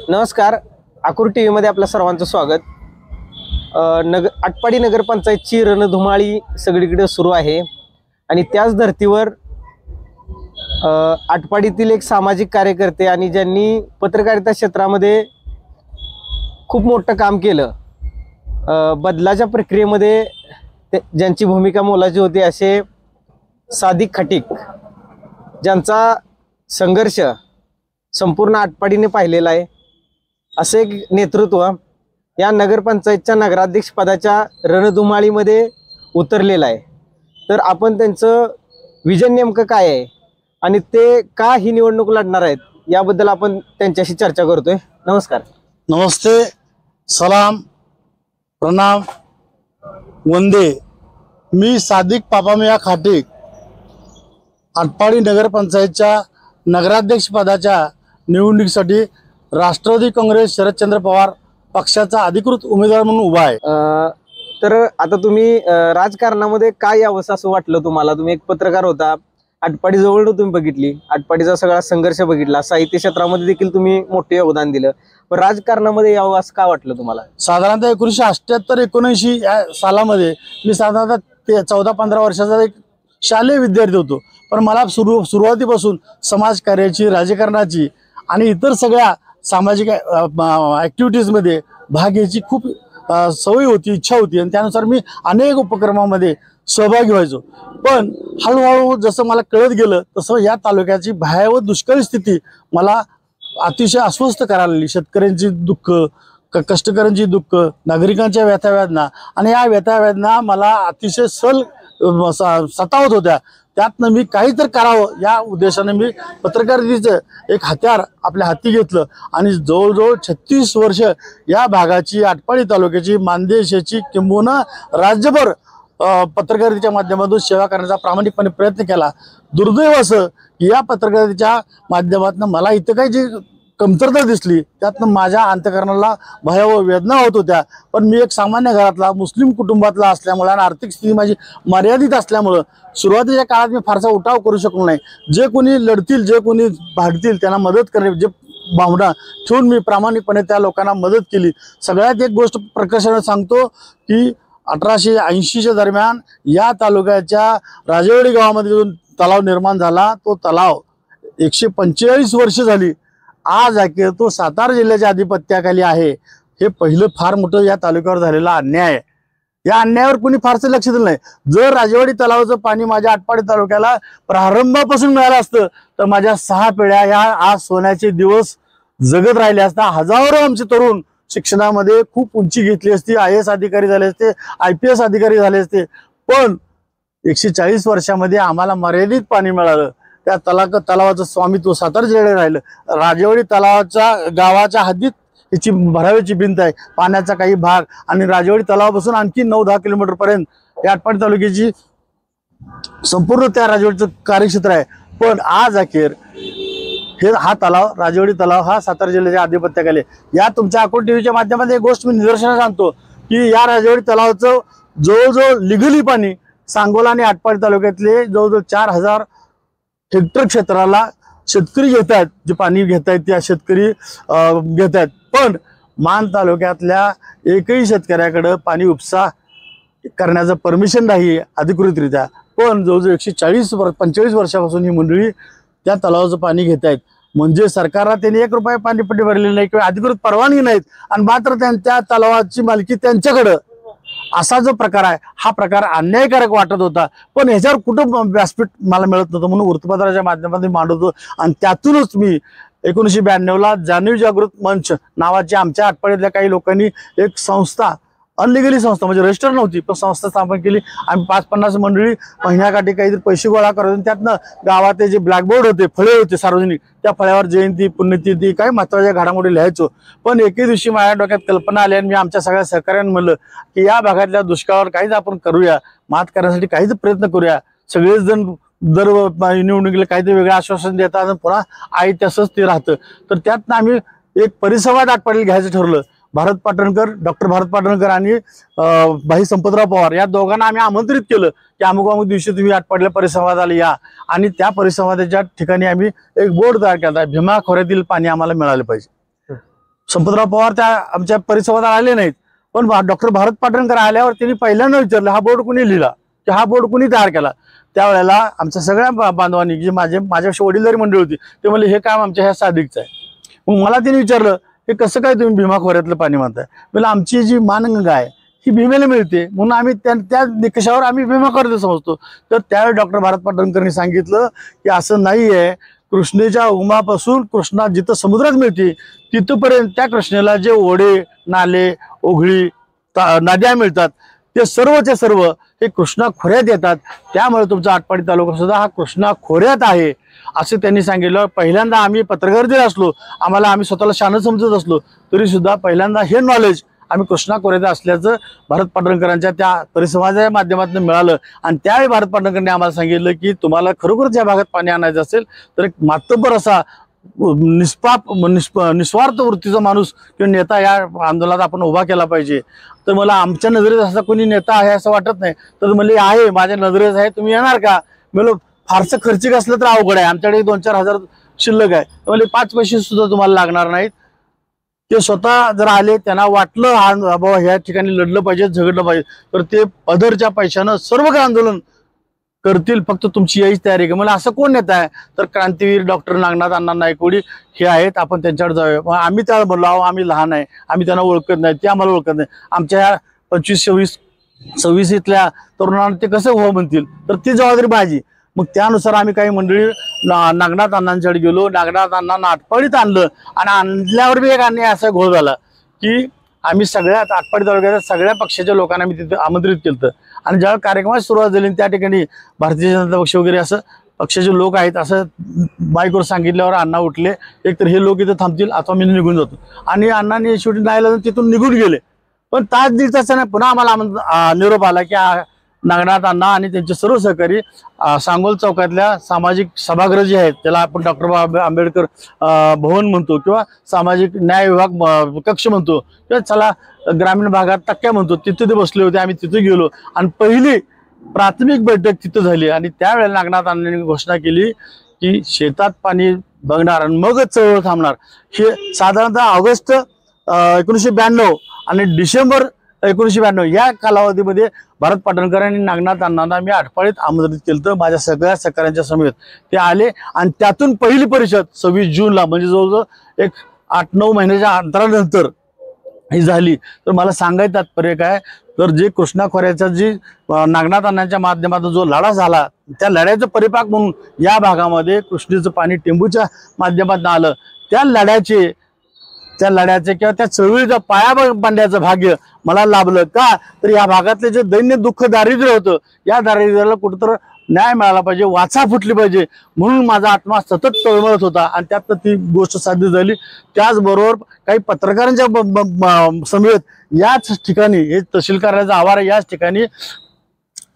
नमस्कार, आकुर टीव्ही मध्ये आपल्या सर्वांचं स्वागत। आटपाडी नगरपंचायतची रणधुमाळी सगळीकडे सुरू आहे आणि त्याच धर्तीवर आटपाडीतील एक सामाजिक कार्यकर्ते आणि ज्यांनी पत्रकारिता क्षेत्रामध्ये खूप मोठं काम केलं, बदलाच्या प्रक्रियेमध्ये ज्यांची भूमिका मोलाची होती, असे सादिक खटीक ज्यांचा संघर्ष संपूर्ण आटपाडीने पाहिलेला आहे, असे एक नेतृत्व या नगरपंचायतच्या नगराध्यक्ष पदाच्या रणधुमाळीमध्ये उतरलेलं आहे। तर आपण त्यांचं विजन नेमकं काय आहे आणि ते का ही निवडणूक लढणार आहेत याबद्दल आपण त्यांच्याशी चर्चा करतोय। नमस्कार। नमस्ते, सलाम, प्रणाम, वंदे। मी सादिक पापामिया खाटीक आटपाडी नगरपंचायतच्या नगराध्यक्ष पदाच्या निवडणुकीसाठी राष्ट्रवादी काँग्रेस शरदचंद्र पवार पक्षाचा अधिकृत उमेदवार म्हणून उभा आहे। तर आता तुम्ही राजकारणामध्ये काय यावंसं असं वाटलं तुम्हाला? तुम्ही एक पत्रकार होता, आटपाडी जवळ तुम्ही बघितली, आटपाडीचा सगळा संघर्ष बघितला, साहित्य क्षेत्रामध्ये देखील तुम्ही मोठे योगदान दिलं, पण राजकारणामध्ये यावं असं का वाटलं तुम्हाला? साधारणतः 1978-79 या सालामध्ये मी साधारणतः 14-15 वर्षाचा एक शालेय विद्यार्थी होतो, पण मला सुरुवातीपासून समाजकार्याची, राजकारणाची आणि इतर सगळ्या सामाजिक ॲक्टिव्हिटीजमध्ये भाग घ्यायची खूप सवय होती, इच्छा होती आणि त्यानुसार मी अनेक उपक्रमामध्ये सहभागी व्हायचो। पण हळूहळू जसं मला कळत गेलं तसं या तालुक्याची भयावह दुष्काळी स्थिती मला अतिशय अस्वस्थ करायला लागली। शेतकऱ्यांची दुःख, कष्टकऱ्यांची दुःख, नागरिकांच्या व्यथा-वेदना आणि या व्यथा-वेदना मला अतिशय सतावत होत्या। त्यातनं मी काहीतरी करावं या उद्देशाने मी पत्रकारितेचं एक हत्यार आपल्या हाती घेतलं आणि जवळजवळ 36 वर्ष या भागाची, आटपाडी तालुक्याची, मानदेशाची किंबहुना राज्यभर पत्रकारितेच्या माध्यमातून सेवा करण्याचा प्रामाणिकपणे प्रयत्न केला। दुर्दैव असं की या पत्रकारितेच्या माध्यमातून मला इथं काही जी कमतरता दिसली त्यातनं माझ्या अंतःकरणाला भयावह वेदना होत होत्या। पण मी एक सामान्य घरातला मुस्लिम कुटुंबातला असल्यामुळे आणि आर्थिक स्थिती माझी मर्यादित असल्यामुळं सुरुवातीच्या काळात मी फारसा उठाव करू शकलो नाही। जे कोणी लढतील, जे कोणी भागतील त्यांना मदत करणे, जे भावना ठेवून मी प्रामाणिकपणे त्या लोकांना मदत केली। सगळ्यात एक गोष्ट प्रकर्षाने सांगतो की 1880च्या दरम्यान या तालुक्याच्या राजेवाडी गावामध्ये जो तलाव निर्माण झाला, तो तलाव 145 वर्ष झाली आज अखेर तो सातारा जिल्ह्याच्या अधिपत्याखाली आहे। हे पहिलं फार मोठं या तालुक्यावर झालेला अन्याय आहे। या अन्यायावर कोणी फारसं लक्ष दिलं नाही। जर राजेवाडी तलावाचं पाणी माझ्या आटपाडी तालुक्याला प्रारंभापासून मिळालं असतं तर माझ्या 6 पिढ्या या आज सोन्याचे दिवस जगत राहिले असता। हजारो आमचे तरुण शिक्षणामध्ये खूप उंची घेतली असती, IAS अधिकारी झाले असते, IPS अधिकारी झाले असते। पण 140 वर्षामध्ये आम्हाला मर्यादित पाणी मिळालं। त्या तलावाचं स्वामित्व सातारा जिल्ह्यात राहिलं। राजेवाडी तलावाच्या गावाच्या हद्दीत याची भरावीची भिंत आहे, पाण्याचा काही भाग आणि राजेवाडी तलावापासून आणखी 9-10 किलोमीटर पर्यंत या आटपाडी तालुक्याची संपूर्ण त्या राजेवाडीचं कार्यक्षेत्र आहे। पण आज अखेर हा तलाव, राजेवाडी तलाव हा सातारा जिल्ह्याच्या अधिपत्याखाली। या तुमच्या आकुर टीव्हीच्या माध्यमातून एक गोष्ट मी निदर्शनास आणतो की या राजेवाडी तलावाचं जवळजवळ लिगली पाणी सांगोला आणि आटपाडी तालुक्यातले जवळजवळ 4000 हेक्टर क्षेत्राला शेतकरी घेत आहेत, जे पाणी घेत आहेत त्या शेतकरी घेत आहेत। पण मान तालुक्यातल्या एकही शेतकऱ्याकडे पाणी उपसा करण्याचं परमिशन नाही अधिकृतरित्या। पण जवळजवळ 145 वर्षापासून ही मंडळी त्या तलावाचं पाणी घेत आहेत। म्हणजे सरकारला त्यांनी 1 रुपया पाणीपट्टी भरलेली नाही किंवा अधिकृत परवानगी नाहीत आणि मात्र त्या तलावाची मालकी त्यांच्याकडं। असा जो प्रकार आहे हा प्रकार अन्यायकारक वाटत होता, पण ह्याच्यावर कुठं व्यासपीठ मला मिळत नव्हतं, म्हणून वृत्तपत्राच्या माध्यमातून मांडवतो। आणि त्यातूनच मी 1992ला जाणीव जागृत मंच नावाची आमच्या आटपाडीतल्या काही लोकांनी एक संस्था, अनलिगली संस्था म्हणजे रजिस्टर नव्हती पण संस्था स्थापन केली। आम्ही 5-50 मंडळी महिन्याकाठी काहीतरी पैसे गोळा करत त्यातनं गावात जे ब्लॅकबोर्ड होते, फळे होते सार्वजनिक, त्या फळ्यावर जयंती, पुण्यतिथी, काही महत्त्वाच्या घडामोडी लिहायचो। पण एके दिवशी माझ्या डोक्यात कल्पना आली आणि मी आमच्या सगळ्या सहकार्यांना म्हणलं की या भागातल्या दुष्काळावर काहीच आपण करूया, मात करण्यासाठी काहीच प्रयत्न करूया। सगळेच जण दर निवडणुकीला काहीतरी वेगळं आश्वासन देतात आणि पुन्हा आहे तसंच ते राहतं। तर त्यातनं आम्ही एक परिसंवाद आटपाडीला घ्यायचं ठरवलं। डॉक्टर भारत पाटणकर आणि भाई संपतराव पवार या दोघांना आम्ही आमंत्रित केलं की अमुक दिवशी तुम्ही आटपाडीला परिसंवादाला या। आणि त्या परिसंवादाच्या ठिकाणी आम्ही एक बोर्ड तयार केला, भीमा खोऱ्यातील पाणी आम्हाला मिळालं पाहिजे। संपतराव पवार त्या आमच्या परिसंवादाला आले नाहीत, पण डॉक्टर भारत पाटणकर आल्यावर त्यांनी पहिल्यांदा विचारलं हा बोर्ड कुणी लिहिला, की हा बोर्ड कुणी तयार केला. त्यावेळेला आमच्या सगळ्या बांधवांनी जी माझ्यापेक्षा वडीलधारी मंडळी होती ते म्हणले हे काम आमच्या ह्या साधिकचं आहे. मग मला त्यांनी विचारलं हे कसं काय तुम्ही भीमा खोऱ्यातलं पाणी म्हणताय. म्हणजे आमची जी मानगंगा आहे ही भीमेला मिळते म्हणून आम्ही त्या निकषावर आम्ही भीमा खोऱ्यात समजतो. तर त्यावेळी डॉक्टर भारत पाटणकरांनी सांगितलं की असं नाही आहे, कृष्णेच्या उगमापासून कृष्णा जिथं समुद्रात मिळते तिथपर्यंत त्या कृष्णेला जे ओढे नाले ओघळी नद्या मिळतात ते सर्वचे सर्व हे कृष्णा खोऱ्यात येतात. त्यामुळे तुमचा आटपाडी तालुका सुद्धा हा कृष्णा खोऱ्यात आहे असं त्यांनी सांगितलं. पहिल्यांदा आम्ही पत्रकार जरी असलो, आम्ही स्वतःला शान समजत असलो तरी सुद्धा पहिल्यांदा हे नॉलेज आम्ही कृष्णा खोऱ्यात असल्याचं भारत पाटणकरांच्या त्या परिसंवादाच्या माध्यमातून मिळालं. आणि त्यावेळी भारत पाटणकरांनी आम्हाला सांगितलं की तुम्हाला खरोखरच या भागात पाणी आणायचं असेल तर एक मातब्बर असा निस्वार्थ वृत्तीचा माणूस किंवा नेता या आंदोलनात आपण उभा केला पाहिजे. तर मला आमच्या नजरेत असा कोणी नेता आहे असं वाटत नाही. तर म्हणले आहे, माझ्या नजरेत आहे, तुम्ही येणार का. म्हणलं फारसं खर्चिक असलं तर अवघड आहे, आमच्याकडे 2-4 हजार शिल्लक आहे. म्हणजे 5 पैसे सुद्धा तुम्हाला लागणार नाहीत. ते स्वतः जर आले, त्यांना वाटलं हा बाबा ह्या ठिकाणी लढलं पाहिजे झगडलं पाहिजे तर ते पदरच्या पैशानं सर्व काही आंदोलन करतील, फक्त तुमची यायची तयारी आहे. मला असं कोण नेता आहे तर क्रांतीवीर डॉक्टर नागनाथ अण्णा नायकवडी हे आहेत, आपण त्यांच्याकडे जाऊया. मग आम्ही त्याला बोललो अहो आम्ही लहान आहे, आम्ही त्यांना ओळखत नाही, ते आम्हाला ओळखत नाही. आमच्या ह्या 25-26 इथल्या तरुणांना ते कसं हो म्हणतील, तर ती जबाबदारी माझी. मग त्यानुसार आम्ही काही मंडळी नागनाथ अण्णांच्याकडे गेलो. नागनाथ अण्णांना आटपाडीत आणलं आणि आणल्यावर बी एक अन्याय असा घोळ झाला की आम्ही सगळ्यात आटपाडी तालुक्याच्या सगळ्या पक्षाच्या लोकांना मी तिथे आमंत्रित केलं. आणि ज्यावेळी कार्यक्रमाची सुरुवात झाली त्या ठिकाणी भारतीय जनता पक्ष वगैरे असं पक्षाचे लोक आहेत असं माईकवर सांगितल्यावर अण्णा उठले. एकतर हे लोक इथं थांबतील अथवा मी निघून जातो. आणि अण्णांनी शेवटी नाही तिथून निघून गेले. पण तास दीड तासाने पुन्हा आम्हाला निरोप आला की नागनाथ अण्णा आणि त्यांचे सर्व सहकारी सांगोल चौकातल्या सामाजिक सभागृह जे आहेत त्याला आपण डॉक्टर बाबासाहेब आंबेडकर भवन म्हणतो किंवा सामाजिक न्याय विभाग कक्ष म्हणतो किंवा चला ग्रामीण भागात टक्क्या म्हणतो, तिथे ते बसले होते. आम्ही तिथे गेलो आणि पहिली प्राथमिक बैठक तिथं झाली. आणि त्यावेळेला नागनाथ अण्णांनी घोषणा केली की शेतात पाणी बघणार आणि मगच चळवळ थांबणार. हे साधारणतः ऑगस्ट 1992 आणि डिसेंबर 1992 या कालावधीमध्ये भारत पाटणकर आणि नागनाथ अण्णांना मी आटपाडीत आमंत्रित केलं. तर माझ्या सगळ्या सहकाऱ्यांच्या समेत ते आले आणि त्यातून पहिली परिषद 26 जूनला म्हणजे जवळजवळ एक 8-9 महिन्याच्या अंतरानंतर ही झाली. तर मला सांगायचं तात्पर्य काय तर जे कृष्णा खोऱ्याचा जी नागनाथ अण्णांच्या माध्यमातून जो लढा झाला त्या लढ्याचं परिपाक म्हणून या भागामध्ये कृष्णेचं पाणी टेंबूच्या माध्यमातून आलं. त्या लढ्याचे किंवा त्या चळवळीचा पाया बांधण्याचं भाग्य मला लाभलं. का तर या भागातले जे दैन्य दुःख दारिद्र्य होतं या दारिद्र्याला कुठंतरी न्याय मिळाला पाहिजे, वाचा फुटली पाहिजे म्हणून माझा आत्मा सतत तळमळत होता आणि त्यात ती गोष्ट साध्य झाली. त्याचबरोबर काही पत्रकारांच्या समेत याच ठिकाणी हे तहसील कार्यालयाचा आवार याच ठिकाणी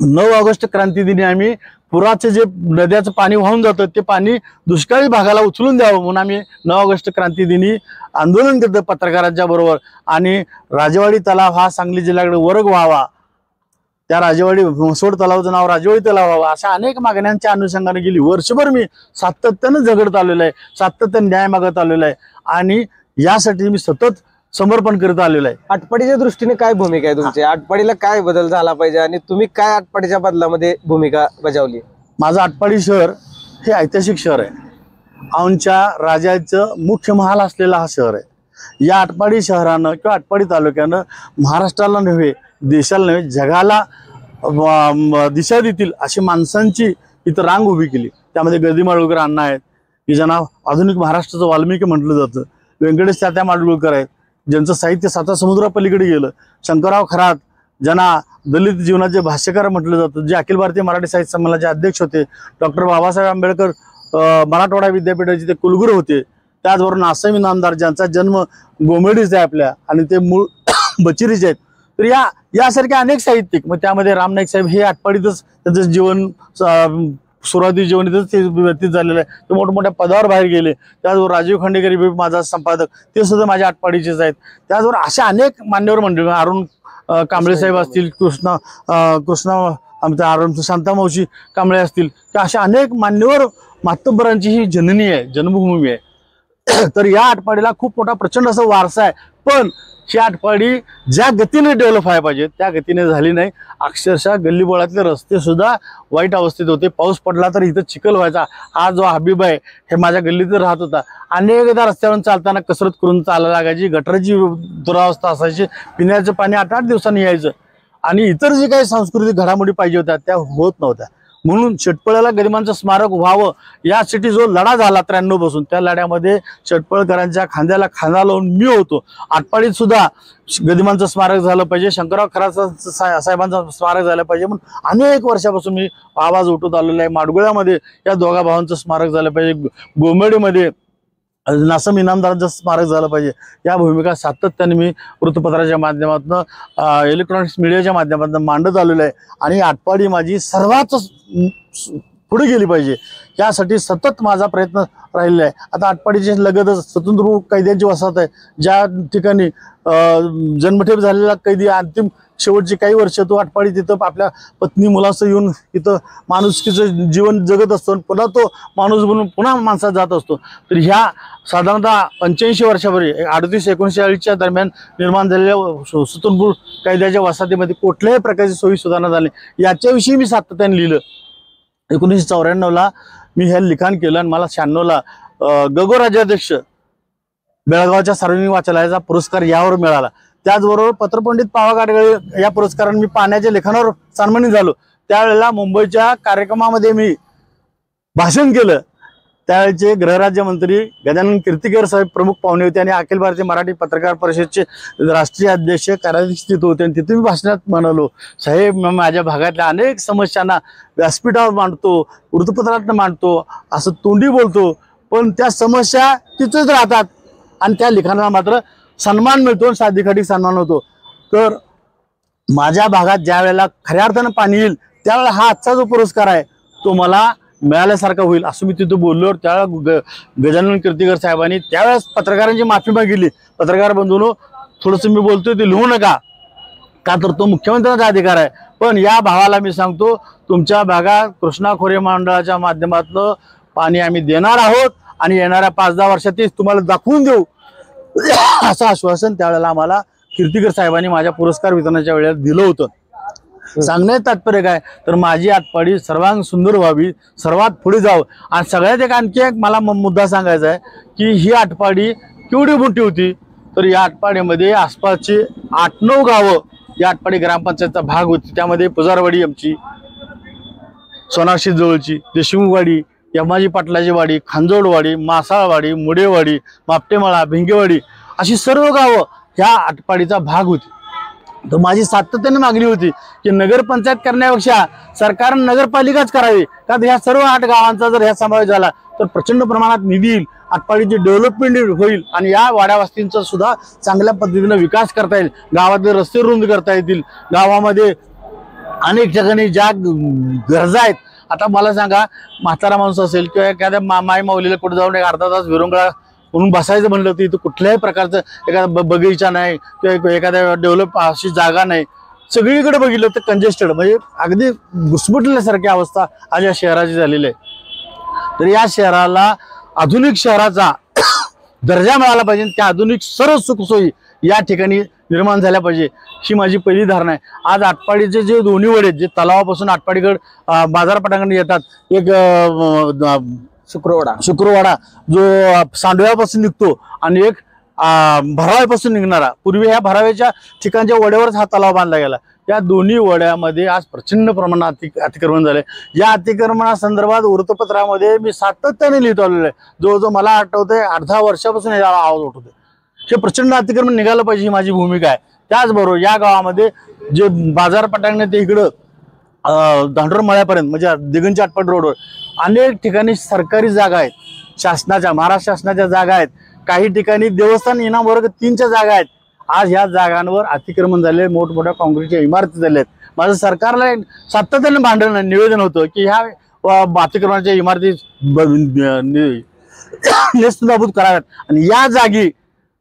9 ऑगस्ट क्रांती दिनी आम्ही पुराचे जे नद्याचं पाणी वाहून जातं ते पाणी दुष्काळी भागाला उचलून द्यावं म्हणून आम्ही 9 ऑगस्ट क्रांती दिनी आंदोलन केलं पत्रकारांच्या बरोबर. आणि राजेवाडी तलाव हा सांगली जिल्ह्याकडे वर्ग व्हावा, त्या राजेवाडी म्हसोड तलावाचं नाव राजेवाडी तलाव व्हावा अशा अनेक मागण्यांच्या अनुषंगाने गेली वर्षभर मी सातत्यानं झगडत आलेलो आहे, सातत्यानं न्याय मागत आलेलो आहे आणि यासाठी मी सतत समर्पण करत आलेलं आहे. आटपाडीच्या दृष्टीने काय भूमिका आहे तुमची? आटपाडीला काय बदल झाला पाहिजे आणि तुम्ही काय आटपाडीच्या बदलामध्ये भूमिका बजावली? माझं आटपाडी शहर हे ऐतिहासिक शहर आहे. औंधच्या राजाचं मुख्य महाल असलेला हा शहर आहे. या आटपाडी शहरानं किंवा आटपाडी तालुक्यानं महाराष्ट्राला नव्हे देशाला नव्हे जगाला दिशा देतील अशी माणसांची इथं रांग उभी केली. त्यामध्ये गर्दी माडगुळकर अण्णा आहेत की ज्यांना आधुनिक महाराष्ट्राचं वाल्मिकी म्हटलं जातं. व्यंकटेश तात्या माडगुळकर आहेत ज्यांचं साहित्य 7 समुद्रापलीकडे गेलं. शंकरराव खरात ज्यांना दलित जीवनाचे भाष्यकार म्हटलं जातं, जे अखिल भारतीय मराठी साहित्य संमेलनाचे अध्यक्ष होते. डॉक्टर बाबासाहेब आंबेडकर मराठवाडा विद्यापीठाचे ते कुलगुरू होते. त्याचबरोबर नासामी नामदार ज्यांचा जन्म गोमेडीचा आहे आपल्या आणि ते मूळ बचिरीचे आहेत. तर यासारखे अनेक साहित्यिक, मग त्यामध्ये रामनाईक साहेब हे आटपाडीतच त्यांचं जीवन सुरुवाती जीवन इथंच ते व्यतीत झालेलं आहे. ते मोठमोठ्या पदावर बाहेर गेले. त्याचबरोबर राजीव खांडेकर माझा संपादक ते सुद्धा माझ्या आटपाडीचेच आहेत. त्याचबरोबर अशा अनेक मान्यवर मंडळी अरुण कांबळे साहेब असतील, कृष्णा आमच्या अरुण शांतामावशी कांबळे असतील, तर अशा अनेक मान्यवर मातब्बरांची ही जननी आहे, जन्मभूमी आहे. तर या आटपाडीला खूप मोठा प्रचंड असा वारसा आहे, पण ही आटपाडी ज्या गतीने डेव्हलप व्हायला पाहिजे त्या गतीने झाली नाही. अक्षरशः गल्लीबोळातले रस्ते सुद्धा वाईट अवस्थेत होते. पाऊस पडला तर इथं चिखल व्हायचा. हा जो हबीब आहे हे माझ्या गल्लीत राहत होता. अनेकदा रस्त्यावरून चालताना कसरत करून चालायला लागायची. गटराची दुरावस्था असायची. पिण्याचं पाणी 8-8 दिवसांनी यायचं आणि इतर जे काही सांस्कृतिक घडामोडी पाहिजे होत्या त्या होत नव्हत्या. म्हणून शेटपळ्याला गरिबांचं स्मारक व्हावं यासाठी जो लढा झाला 93 पासून, त्या लढ्यामध्ये शेटपळकरांच्या खांद्याला खांदा लावून मी होतो. आटपाडीत सुद्धा गरिबांचं स्मारक झालं पाहिजे, शंकरराव खरात साहेबांचं स्मारक झालं पाहिजे म्हणून अनेक वर्षापासून मी आवाज उठवत आलेला आहे. माडगुळ्यामध्ये या दोघा भावांचं स्मारक झालं पाहिजे, गोमेडीमध्ये नासम इनामदारांचं स्मारक झालं पाहिजे. या भूमिका सातत्याने मी वृत्तपत्राच्या माध्यमातून, इलेक्ट्रॉनिक्स मीडियाच्या माध्यमातून मांडत आलेलं आहे आणि आटपाडी माझी सर्वात पुढे गेली पाहिजे यासाठी सतत माझा प्रयत्न राहिलेला आहे. आता आटपाडीच्या लगतच स्वतंत्र कैद्यांची वसाहत आहे, ज्या ठिकाणी जन्मठेप झालेला कैदी अंतिम शेवटची काही वर्ष तो आटपाडी तिथं आपल्या पत्नी मुलासह येऊन तिथं माणुसकीचं जीवन जगत असतो. पुन्हा तो माणूस बनून पुन्हा माणसात जात असतो. तर ह्या साधारणतः 85 वर्षापूर्वी 38-39 दरम्यान निर्माण झालेल्या स्वतंत्र कैद्याच्या वसाहतीमध्ये कुठल्याही प्रकारची सोयी सुधारणा झाली याच्याविषयी मी सातत्याने लिहिलं. 1994ला मी हे लिखाण केलं आणि मला 96ला गगो राज्याध्यक्ष बेळगावच्या सार्वजनिक वाचनालयाचा पुरस्कार यावर मिळाला. त्याचबरोबर पत्रपंडित पावा गाडगळे या पुरस्काराने मी पाण्याच्या लेखनावर सन्मानित झालो. त्यावेळेला मुंबईच्या कार्यक्रमामध्ये मी भाषण केलं. त्यावेळेचे गृहराज्यमंत्री गजानन कीर्तिकर साहेब प्रमुख पाहुणे होते आणि अखिल भारतीय मराठी पत्रकार परिषदेचे राष्ट्रीय अध्यक्ष कार्याध्यक्ष तिथे होते आणि तिथे मी भाषणात म्हणालो, साहेब माझ्या भागातल्या अनेक समस्यांना व्यासपीठावर मांडतो, वृत्तपत्रात मांडतो, असं तोंडी बोलतो, पण त्या समस्या तिथेच राहतात आणि त्या लिखाणाला मात्र सन्मान मिळतो, साधिकाधिक सन्मान होतो. तर माझ्या भागात ज्या वेळेला खऱ्या अर्थानं पाणी येईल त्यावेळेला हा आजचा जो पुरस्कार आहे तो मला मिळाल्यासारखा होईल असं मी तिथं बोललो. त्यावेळेला गजानन कीर्तिकर साहेबांनी त्यावेळेस पत्रकारांची माफी मागितली. पत्रकार बंधूंनो, थोडंसं मी बोलतोय ते लिहू नका, का तर तो मुख्यमंत्र्यांचा अधिकार आहे. पण या भावाला मी सांगतो, तुमच्या भागात कृष्णा खोरे मंडळाच्या माध्यमातून पाणी आम्ही देणार आहोत आणि येणाऱ्या 5-10 वर्षात ते तुम्हाला दाखवून देऊ असं आश्वासन त्यावेळेला आम्हाला कीर्तिकर साहेबांनी माझ्या पुरस्कार वितरणाच्या वेळेला दिलं होतं. सांगण्याचं तात्पर्य काय, तर माझी आटपाडी सर्वांग सुंदर व्हावी, सर्वात पुढे जावं. आणि सगळ्यात एक आणखी एक मला मुद्दा सांगायचा आहे की ही आटपाडी केवढी मोठी होती, तर या आटपाडीमध्ये आसपासची 8-9 गावं या आटपाडी ग्रामपंचायतचा भाग होती. त्यामध्ये पुजारवाडी आमची, सोनाक्षी जवळची, देशमुखवाडी, यमाजी पाटलाची वाडी, खांजोडवाडी, मासाळवाडी, मुडेवाडी, मापटेमळा, भिंगेवाडी अशी सर्व गावं ह्या आटपाडीचा भाग होती. तर माझी सातत्याने मागणी होती की नगरपंचायत करण्यापेक्षा सरकारने नगरपालिकाच करावी, का ह्या सर्व 8 गावांचा जर ह्या समावेश झाला तर प्रचंड प्रमाणात निधी येईल, आटपाडीची डेव्हलपमेंट होईल आणि या वाड्यावस्तींचा सुद्धा चांगल्या पद्धतीने विकास करता येईल, गावातले रस्ते रुंद करता येतील, गावामध्ये अनेक ठिकाणी ज्या गरजा आहेत. आता मला सांगा, म्हातारा माणूस असेल किंवा एखाद्या माई माऊलीला कुठे जाऊन एक अर्धा तास विरंगुळा म्हणून बसायचं म्हणलं तर इथं कुठल्याही प्रकारचं एखादा बगीचा नाही किंवा एखाद्या डेव्हलप अशी जागा नाही. सगळीकडे बघितलं तर कंजेस्टेड, म्हणजे अगदी घुसमटल्यासारखी अवस्था आज या शहराची झालेली आहे. तर या शहराला आधुनिक शहराचा दर्जा मिळाला पाहिजे, त्या आधुनिक सर्व सुखसोयी या ठिकाणी निर्माण झाल्या पाहिजे, ही माझी पहिली धारणा आहे. आज आटपाडीचे जे दोन्ही वडे जे तलावापासून आटपाडीगड बाजारपेठांकडे येतात, एक शुक्रवाडा जो सांडव्यापासून निघतो आणि एक भराव्यापासून निघणारा, पूर्वी ह्या भराव्याच्या ठिकाणच्या वड्यावरच हा तलाव बांधला गेला. या दोन्ही वड्यामध्ये आज प्रचंड प्रमाणात अतिक्रमण झाले. या अतिक्रमणासंदर्भात वृत्तपत्रामध्ये मी सातत्याने लिहित आलेलो आहे. जवळजवळ मला आठवतंय 18 वर्षापासून याला आवाज उठवतोय. हे प्रचंड अतिक्रमण निघालं पाहिजे, ही माझी भूमिका आहे. त्याचबरोबर या गावामध्ये जे बाजारपेठांना ते इकडं धांडोर मळ्यापर्यंत म्हणजे दिगंज आटपाडी रोडवर अनेक ठिकाणी सरकारी जागा आहेत, शासनाच्या, महाराष्ट्र शासनाच्या जागा आहेत. काही ठिकाणी देवस्थान इनाम वर्ग 3च्या जागा आहेत. आज ह्या जागांवर अतिक्रमण झाले, मोठमोठ्या काँक्रीटच्या इमारती झाल्या आहेत. माझं सरकारला सातत्याने भांडण निवेदन होतं की ह्या अतिक्रमणाच्या इमारती नेस्तनाबूत कराव्यात आणि या जागी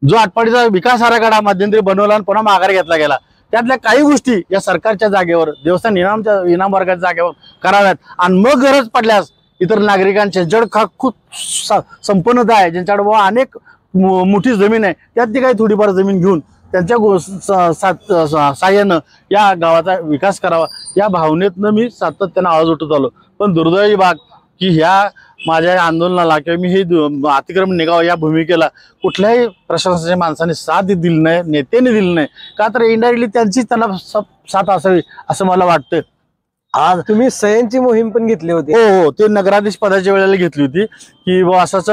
जो आटपाडीचा विकास आराखडा मध्यंतरी बनवला आणि पुन्हा माघार घेतला गेला, त्यातल्या काही गोष्टी या सरकारच्या जागेवर, देवस्थान इनाम वर्गाच्या जागेवर कराव्यात आणि मग गरज पडल्यास इतर नागरिकांच्या ज्यांच्याकडे खूप संपन्नता आहे, ज्यांच्याकडे बाबा अनेक मोठी जमीन आहे, त्यात ती काही थोडीफार जमीन घेऊन त्यांच्या साह्यानं या गावाचा विकास करावा या भावनेतनं मी सातत्यानं आवाज उठवत आलो. पण दुर्दैवी बाब की ह्या माझ्या आंदोलनाला किंवा मी हे अतिक्रमण निघावं या भूमिकेला कुठल्याही प्रशासनाच्या माणसाने साथ दिली नाही, नेत्याने दिली नाही. का तर इनडायरेक्टली त्यांचीच त्यांना साथ असावी असं मला वाटतं. आज तुम्ही सह्यांची मोहीम पण घेतली होती. हो, ते नगराधीश पदाच्या वेळेला घेतली होती की बा असंच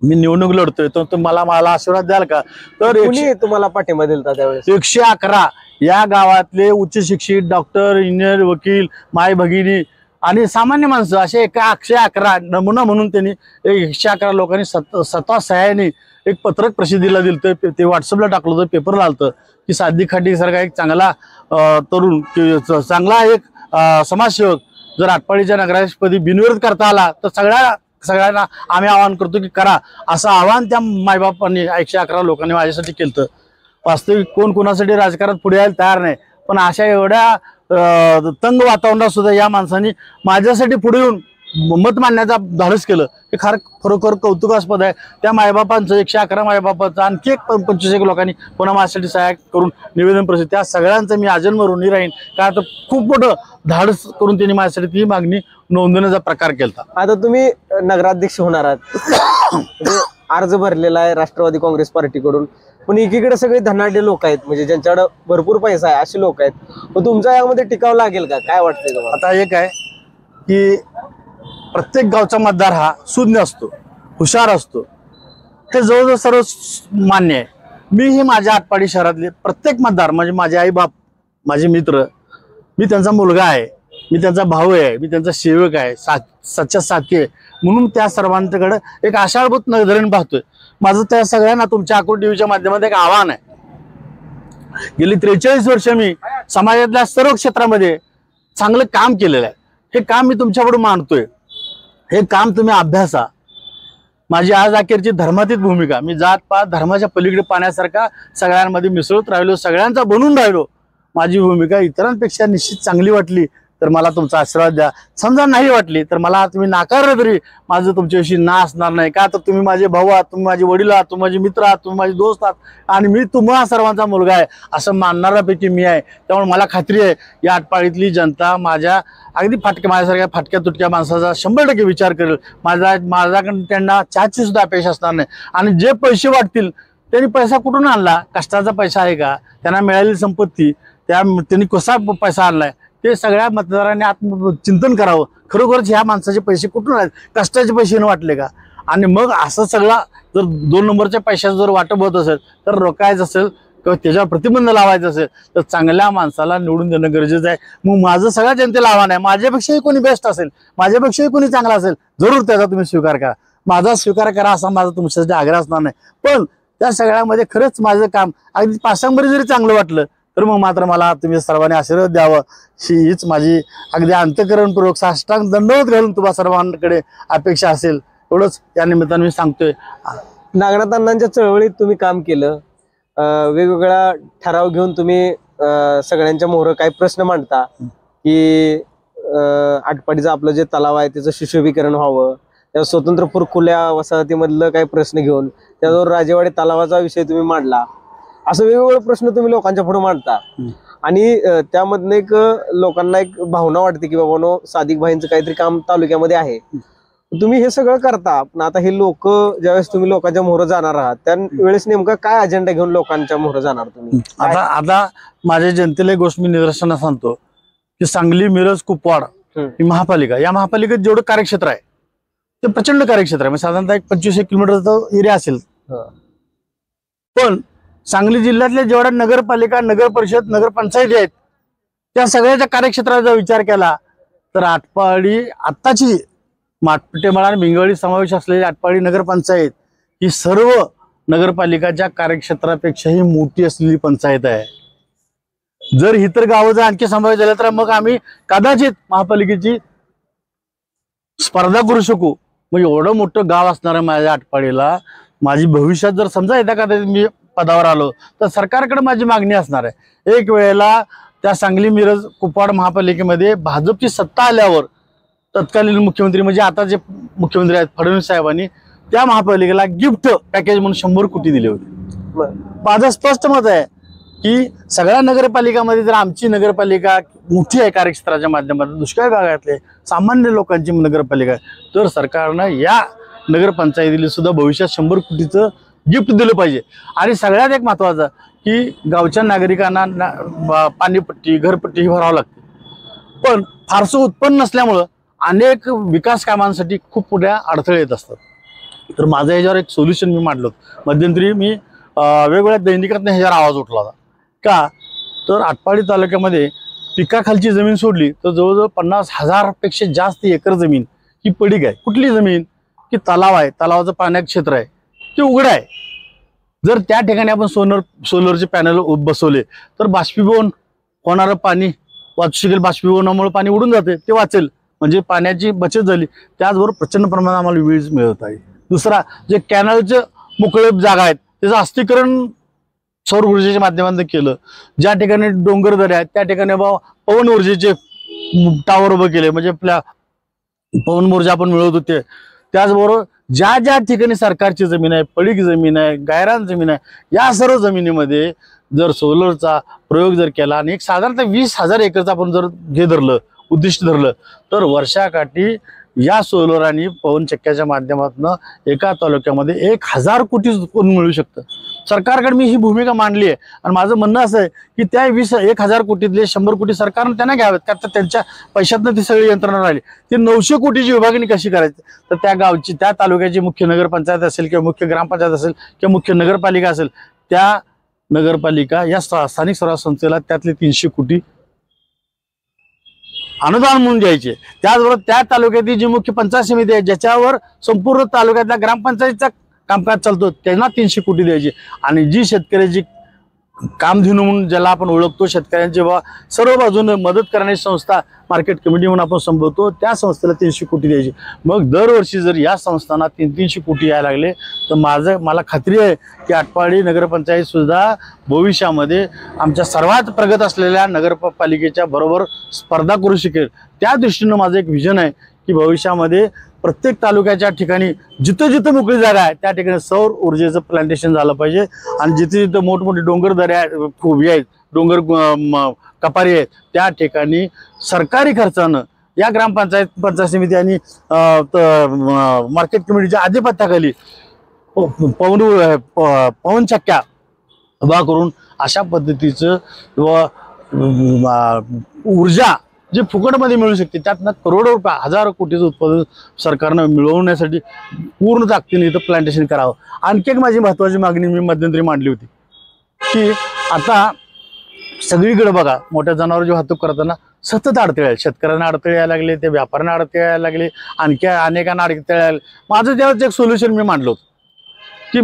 मी निवडणूक लढतोय तर मला आशीर्वाद द्याल का. तर कुणी तुम्हाला पाठिंबा दिला त्यावेळेस? 111 या गावातले उच्च शिक्षित डॉक्टर, इंजिनियर, वकील, माय भगिनी आणि सामान्य माणसं असे 111 नमुना म्हणून त्यांनी 111 लोकांनी स्वतः सहाय्याने एक पत्रक प्रसिद्धीला दिलं. ते व्हॉट्सअपला टाकलं होतं, पेपरला आलं की सादिक खाटी सारखा एक चांगला तरुण, चांगला एक समाजसेवक जर आटपाडीच्या नगराध्यक्षपदी बिनविरोध करता आला तर सगळ्यांना आम्ही आवाहन करतो की करा, असं आवाहन त्या मायबापांनी 111 लोकांनी माझ्यासाठी केलं. वास्तविक कोण कोणासाठी राजकारणात पुढे यायला तयार नाही, पण अशा एवढ्या तंग वातावरणात सुद्धा या माणसांनी माझ्यासाठी पुढे येऊन मत मांडण्याचा धाडस केलं. हे खरोखर कौतुकास्पद आहे. त्या मायबापांचं 111 मायबापांचं आणखी एक 25 लोकांनी पुन्हा माझ्यासाठी सहाय्य करून निवेदन प्रसिद्ध, त्या सगळ्यांचं मी आजन्म ऋणी राहीन. का तर खूप मोठं धाडस करून त्यांनी माझ्यासाठी ती मागणी नोंदवण्याचा प्रकार केला. आता तुम्ही नगराध्यक्ष होणार आहात, म्हणजे अर्ज भरलेला आहे राष्ट्रवादी काँग्रेस पार्टीकडून, पण एकीकडे सगळे धनाढ्य लोक आहेत, म्हणजे ज्यांच्याकडे भरपूर पैसा आहे असे लोक आहेत. मग तुमच्या यामध्ये टिकाव लागेल का, काय वाटतंय तुम्हाला? आता एक आहे की प्रत्येक गावचा मतदार हा सुज्ञ असतो, हुशार असतो, हे जवळजवळ सर्व मान्य आहे. मी हे माझ्या आटपाडी शहरातले प्रत्येक मतदार म्हणजे माझे आई बाप, माझे मित्र, मी त्यांचा मुलगा आहे, मी त्यांचा भाऊ आहे, मी त्यांचा सेवक आहे, सच्चा साथी आहे, म्हणून त्या सर्वांकडे एक आशाळभूत नजरेने पाहतोय. माझं त्या सगळ्यांना तुमच्या अकोट टीव्हीच्या माध्यमातून एक आव्हान आहे. गेली 43 वर्ष मी समाजातल्या सर्व क्षेत्रामध्ये चांगलं काम केलेलं आहे. हे काम मी तुमच्याकडून मांडतोय. हे काम तुम्ही अभ्यासा. माझी आज अखेरची धर्मातीत भूमिका, मी जात पात धर्माच्या पलीकडे पाण्यासारखा सगळ्यांमध्ये मिसळत राहिलो, सगळ्यांचा बनून राहिलो. माझी भूमिका इतरांपेक्षा निश्चित चांगली वाटली तर मला तुमचा आशीर्वाद द्या. समजा नाही वाटली तर मला तुम्ही नाकारलं तरी माझं तुमच्याविषयी ना असणार नाही. का तर तुम्ही माझे भाऊ आहात, तुम्ही माझे वडील आहात, तुम्ही माझे मित्र आहात, तुम्ही माझे दोस्त आहात आणि मी तुम्हा सर्वांचा मुलगा आहे असं मानणाऱ्यापैकी मी आहे. त्यामुळे मला खात्री आहे या आटपाडीतली जनता माझ्या अगदी माझ्यासारख्या फाटक्या तुटक्या माणसाचा 100% विचार करेल. माझ्याकडे त्यांना चहाची सुद्धा अपेक्षा असणार नाही. आणि जे पैसे वाटतील त्यांनी पैसा कुठून आणला, कष्टाचा पैसा आहे का, त्यांना मिळालेली संपत्ती त्यांनी कसा पैसा आणलाय, ते सगळ्या मतदारांनी आत्मचिंतन करावं. खरोखरच ह्या माणसाचे पैसे कुठून आले, कष्टाचे पैसे वाटले का. आणि मग असं सगळा जर 2 नंबरच्या पैशाचं जर वाटप होत असेल तर रोखायचं असेल किंवा त्याच्यावर प्रतिबंध लावायचा असेल तर चांगल्या माणसाला निवडून देणं गरजेचं आहे. मग माझं सगळ्या जनतेला आव्हान आहे, माझ्यापेक्षाही कोणी बेस्ट असेल, माझ्यापेक्षाही कोणी चांगला असेल, जरूर त्याचा तुम्ही स्वीकार करा. माझा स्वीकार करा असा माझा तुमच्यासाठी आग्रह असणार नाही. पण त्या सगळ्यामध्ये खरंच माझं काम अगदी पासांबरी जरी चांगलं वाटलं तर मग मात्र मला तुम्ही सर्वांनी आशीर्वाद द्यावं हीच माझी अगदी अंतःकरणपूर्वक साष्टांग दंडवत घालून तुम्हा सर्वांकडे अपेक्षा असेल. एवढंच या निमित्ताने मी सांगतोय. नागनाथ अण्णांच्या चळवळीत तुम्ही काम केलं, वेगवेगळा ठराव घेऊन तुम्ही सगळ्यांच्या मोहर काही प्रश्न मांडता की आटपाडीचं आपलं जे तलाव आहे त्याचं सुशोभीकरण व्हावं, त्या स्वतंत्र खुल्या वसाहतीमधलं काही प्रश्न घेऊन त्याच्यावर राजेवाडी तलावाचा विषय तुम्ही मांडला. असं वेगवेगळे प्रश्न तुम्ही लोकांच्या पुढे मांडता आणि त्यामधनं एक लोकांना एक भावना वाटते की बाबा सादिक भाईंचं काहीतरी काम तालुक्यामध्ये आहे. तुम्ही हे सगळं करता, पण आता हे लोक ज्यावेळेस तुम्ही लोकांच्या मोहर जाणार आहात त्यावेळेस नेमका काय अजेंडा घेऊन लोकांच्या मोहर जाणार तुम्ही? आता माझ्या जनतेला एक गोष्ट मी निदर्शनास सांगतो की सांगली, मिरज, कुपवाड ही महापालिका, या महापालिकेत जेवढं कार्यक्षेत्र आहे ते प्रचंड कार्यक्षेत्र आहे. म्हणजे साधारणतः एक 25 किलोमीटरचा एरिया असेल. पण सांगली जिल्ह्यातल्या जेवढ्या नगरपालिका, नगर परिषद, नगरपंचायती आहेत त्या सगळ्याच्या कार्यक्षेत्राचा विचार केला तर आटपाडी आत्ताची माटपिटेमाळा आणि भिंगवडी समावेश असलेली आटपाडी नगरपंचायत ही सर्व नगरपालिकाच्या कार्यक्षेत्रापेक्षाही मोठी असलेली पंचायत आहे. जर इतर गावं जर आणखी समावेश झाला तर मग आम्ही कदाचित महापालिकेची स्पर्धा करू शकू. मग एवढं मोठं गाव असणार आहे माझ्या आटपाडीला. माझी भविष्यात जर समजा येत्या का मी पदावर आलो तर सरकारकडे माझी मागणी असणार आहे. एक वेळेला त्या सांगली, मिरज, कुपवाड महापालिकेमध्ये भाजपची सत्ता आल्यावर तत्कालीन मुख्यमंत्री म्हणजे आता जे मुख्यमंत्री आहेत फडणवीस साहेबांनी त्या महापालिकेला गिफ्ट पॅकेज म्हणून 100 कोटी दिले होते. माझं स्पष्ट मत आहे की सगळ्या नगरपालिकामध्ये जर आमची नगरपालिका मोठी आहे कार्यक्षेत्राच्या माध्यमातून, दुष्काळी भागातले सामान्य लोकांची नगरपालिका आहे, तर सरकारनं या नगरपंचायतीला सुद्धा भविष्यात 100 कोटीचं गिफ्ट दिलं पाहिजे. आणि सगळ्यात एक महत्वाचं की गावच्या नागरिकांना पाणीपट्टी घरपट्टी ही भरावं लागते, पण फारसं उत्पन्न नसल्यामुळं अनेक विकास कामांसाठी खूप मोठ्या अडथळे येत असतात. तर माझं ह्याच्यावर एक सोल्युशन मी मांडलं होतं. मध्यंतरी मी वेगवेगळ्या दैनिकातनं ह्याच्यावर आवाज उठला होता. का तर आटपाडी तालुक्यामध्ये पिकाखालची जमीन सोडली तर जवळजवळ 50,000 पेक्षा जास्त एकर जमीन ही पडीक आहे. कुठली जमीन की तलाव आहे, तलावाचं पाण्याचं क्षेत्र आहे, ते उघडं आहे. जर त्या ठिकाणी आपण सोलरचे पॅनल बसवले तर बाष्पीभवन होणारं पाणी वाचू शकेल. बाष्पीभवनामुळे पाणी उडून जाते, ते वाचेल, म्हणजे पाण्याची बचत झाली. त्याचबरोबर प्रचंड प्रमाणात आम्हाला वीज मिळत आहे. दुसरा, जे कॅनलचे मोकळे जागा आहेत त्याचं अस्थिकरण सौर ऊर्जेच्या माध्यमातून केलं. ज्या ठिकाणी डोंगर दऱ्या आहेत त्या ठिकाणी पवन ऊर्जेचे टावर उभे केले, म्हणजे आपल्या पवन ऊर्जा आपण मिळवत होते. त्याचबरोबर ज्या ज्या ठिकाणी सरकारची जमीन आहे, पडीक जमीन आहे, गायरान जमीन आहे, या सर्व जमिनीमध्ये जर सोलरचा प्रयोग जर केला आणि एक साधारणतः 20,000 एकरचं आपण जर हे धरलं, उद्दिष्ट धरलं, तर वर्षाकाठी या सोलर आणि पवनचक्क्याच्या माध्यमातून एका तालुक्यामध्ये 1,000 कोटी उत्पन्न मिळू शकतं. सरकारकडे मी ही भूमिका मांडली आहे आणि माझं म्हणणं असं आहे की त्या 1,000 कोटीतले 100 कोटी सरकारनं त्यांना घ्यावेत, कारण त्यांच्या पैशातनं ती सगळी यंत्रणा राहिली. ती 900 कोटीची विभागणी कशी करायची, तर त्या गावची, त्या तालुक्याची मुख्य नगरपंचायत असेल किंवा मुख्य ग्रामपंचायत असेल किंवा मुख्य नगरपालिका असेल, त्या नगरपालिका या स्थानिक स्वराज्य संस्थेला त्यातले 300 कोटी अनुदान म्हणून द्यायचे. त्याचबरोबर त्या तालुक्यातील जी मुख्य पंचायत समिती आहे, ज्याच्यावर संपूर्ण तालुक्यातल्या ग्रामपंचायतीचा कामकाज चालतो, त्यांना 300 कोटी द्यायचे. आणि जी शेतकऱ्याची कामधेनू म्हणून ज्याला आपण ओळखतो, शेतकऱ्यांची सर्व बाजूने मदत करणारी संस्था मार्केट कमिटी म्हणून आपण संबोधतो, त्या संस्थेला 300 कोटी द्यायची. मग दरवर्षी जर या संस्थांना 300 कोटी यायला लागले तर मला खात्री आहे की आटपाडी नगरपंचायत सुद्धा भविष्यामध्ये आमच्या सर्वात प्रगत असलेल्या नगरपालिकेच्या बरोबर स्पर्धा करू शकेल. त्या दृष्टीनं माझं एक विजन आहे की भविष्यामध्ये प्रत्येक तालुक्याच्या ठिकाणी जिथं जिथं मोकळी जागा आहे त्या ठिकाणी सौर ऊर्जेचं प्लांटेशन झालं पाहिजे. आणि जिथे जिथं मोठमोठे डोंगर दऱ्या उभी आहेत, डोंगर कपारी आहेत, त्या ठिकाणी सरकारी खर्चानं या पंचायत समिती आणि मार्केट कमिटीच्या आधिपत्याखाली पवनचक्क्या उभा करून अशा पद्धतीचं ऊर्जा जे फुकटमध्ये मिळू शकते, त्यातनं करोडो रुपये, हजारो कोटीचं उत्पादन सरकारनं मिळवण्यासाठी पूर्ण ताकदीने इथं प्लांटेशन करावं. आणखी एक माझी महत्त्वाची मागणी मी मध्यंतरी मांडली होती की आता सगळीकडे बघा मोठ्या जनावरांची वाहतूक करताना सतत अडथळे आहेत. शेतकऱ्यांना अडथळे यायला लागले, ते व्यापाऱ्यांना अडथळे यायला लागले, आणखी अनेकांना अडथळे यायला लागले. माझं त्यावेळेस एक सोल्युशन मी मांडलं होतं की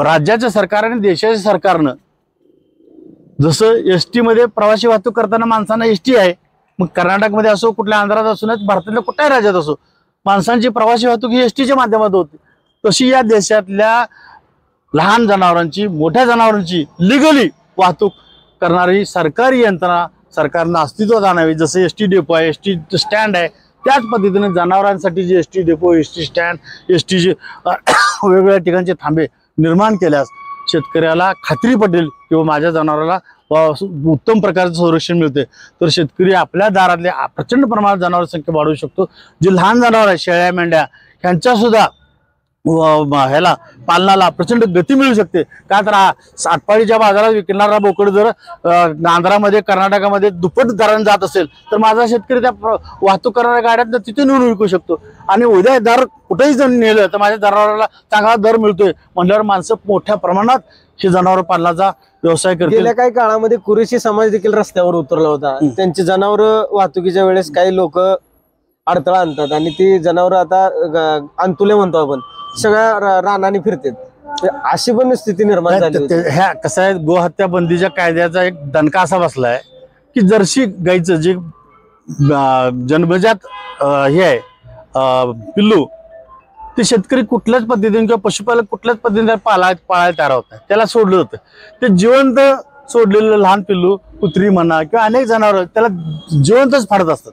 राज्याच्या सरकारने, देशाच्या सरकारनं जसं एसटी मध्ये प्रवासी वाहतूक करताना माणसांना एसटी आहे, मग कर्नाटकमध्ये असो, कुठल्या आंध्रात असो, नाही भारतातल्या कुठल्याही राज्यात असो, माणसांची प्रवासी वाहतूक ही एसटीच्या माध्यमातून होती, तशी या देशातल्या लहान जनावरांची, मोठ्या जनावरांची लिगली वाहतूक करणारी सरकारी यंत्रणा सरकारनं अस्तित्वात आणावी. जसं एसटी डेपो आहे, एसटी स्टँड आहे, त्याच पद्धतीने जनावरांसाठी जे एसटी डेपो, एसटी स्टँड, एसटीचे वेगवेगळ्या ठिकाणचे थांबे निर्माण केल्यास शेतकऱ्याला खात्री पटेल किंवा माझ्या जनावराला उत्तम प्रकारचं संरक्षण मिळते. तर शेतकरी आपल्या दारातले प्रचंड प्रमाणात जनावर संख्या वाढवू शकतो. जे लहान जनावर आहेत, शेळ्या मेंढ्या, ह्यांच्या सुद्धा ह्याला पालनाला प्रचंड गती मिळू शकते. का तर आटपाडीच्या बाजारात विकणारा बोकड जर आंध्रामध्ये, कर्नाटकामध्ये दुप्पट दराने जात असेल तर माझा शेतकरी त्या वाहतूक करणाऱ्या गाड्यात तिथे नेऊन विकू शकतो. आणि उद्या दर कुठेही जर नेलं तर माझ्या जनावराला चांगला दर मिळतोय म्हणल्यावर माणसं मोठ्या प्रमाणात हे जनावर पालनाचा व्यवसाय करतील. गेल्या काही काळामध्ये कुरेशी समाज देखील रस्त्यावर उतरला होता. त्यांची जनावर वाहतुकीच्या वेळेस काही लोक अडथळा आणतात आणि ती जनावर आता अंतुले म्हणतो आपण, सगळ्या रानाने फिरतात. अशी पण स्थिती निर्माण झाली. ह्या कसं आहे, गोहत्या बंदीच्या कायद्याचा एक दणका असा बसलाय की जर्सी गाईचं जे जन्मजात हे आहे पिल्लू, ते शेतकरी कुठल्याच पद्धतीने किंवा पशुपालक कुठल्याच पद्धतीने पाळायला तयार होत नाही. त्याला सोडलं होतं, ते जिवंत सोडलेलं लहान पिल्लू, कुत्री म्हणा किंवा अनेक जनावर त्याला जिवंतच फाडत असतात.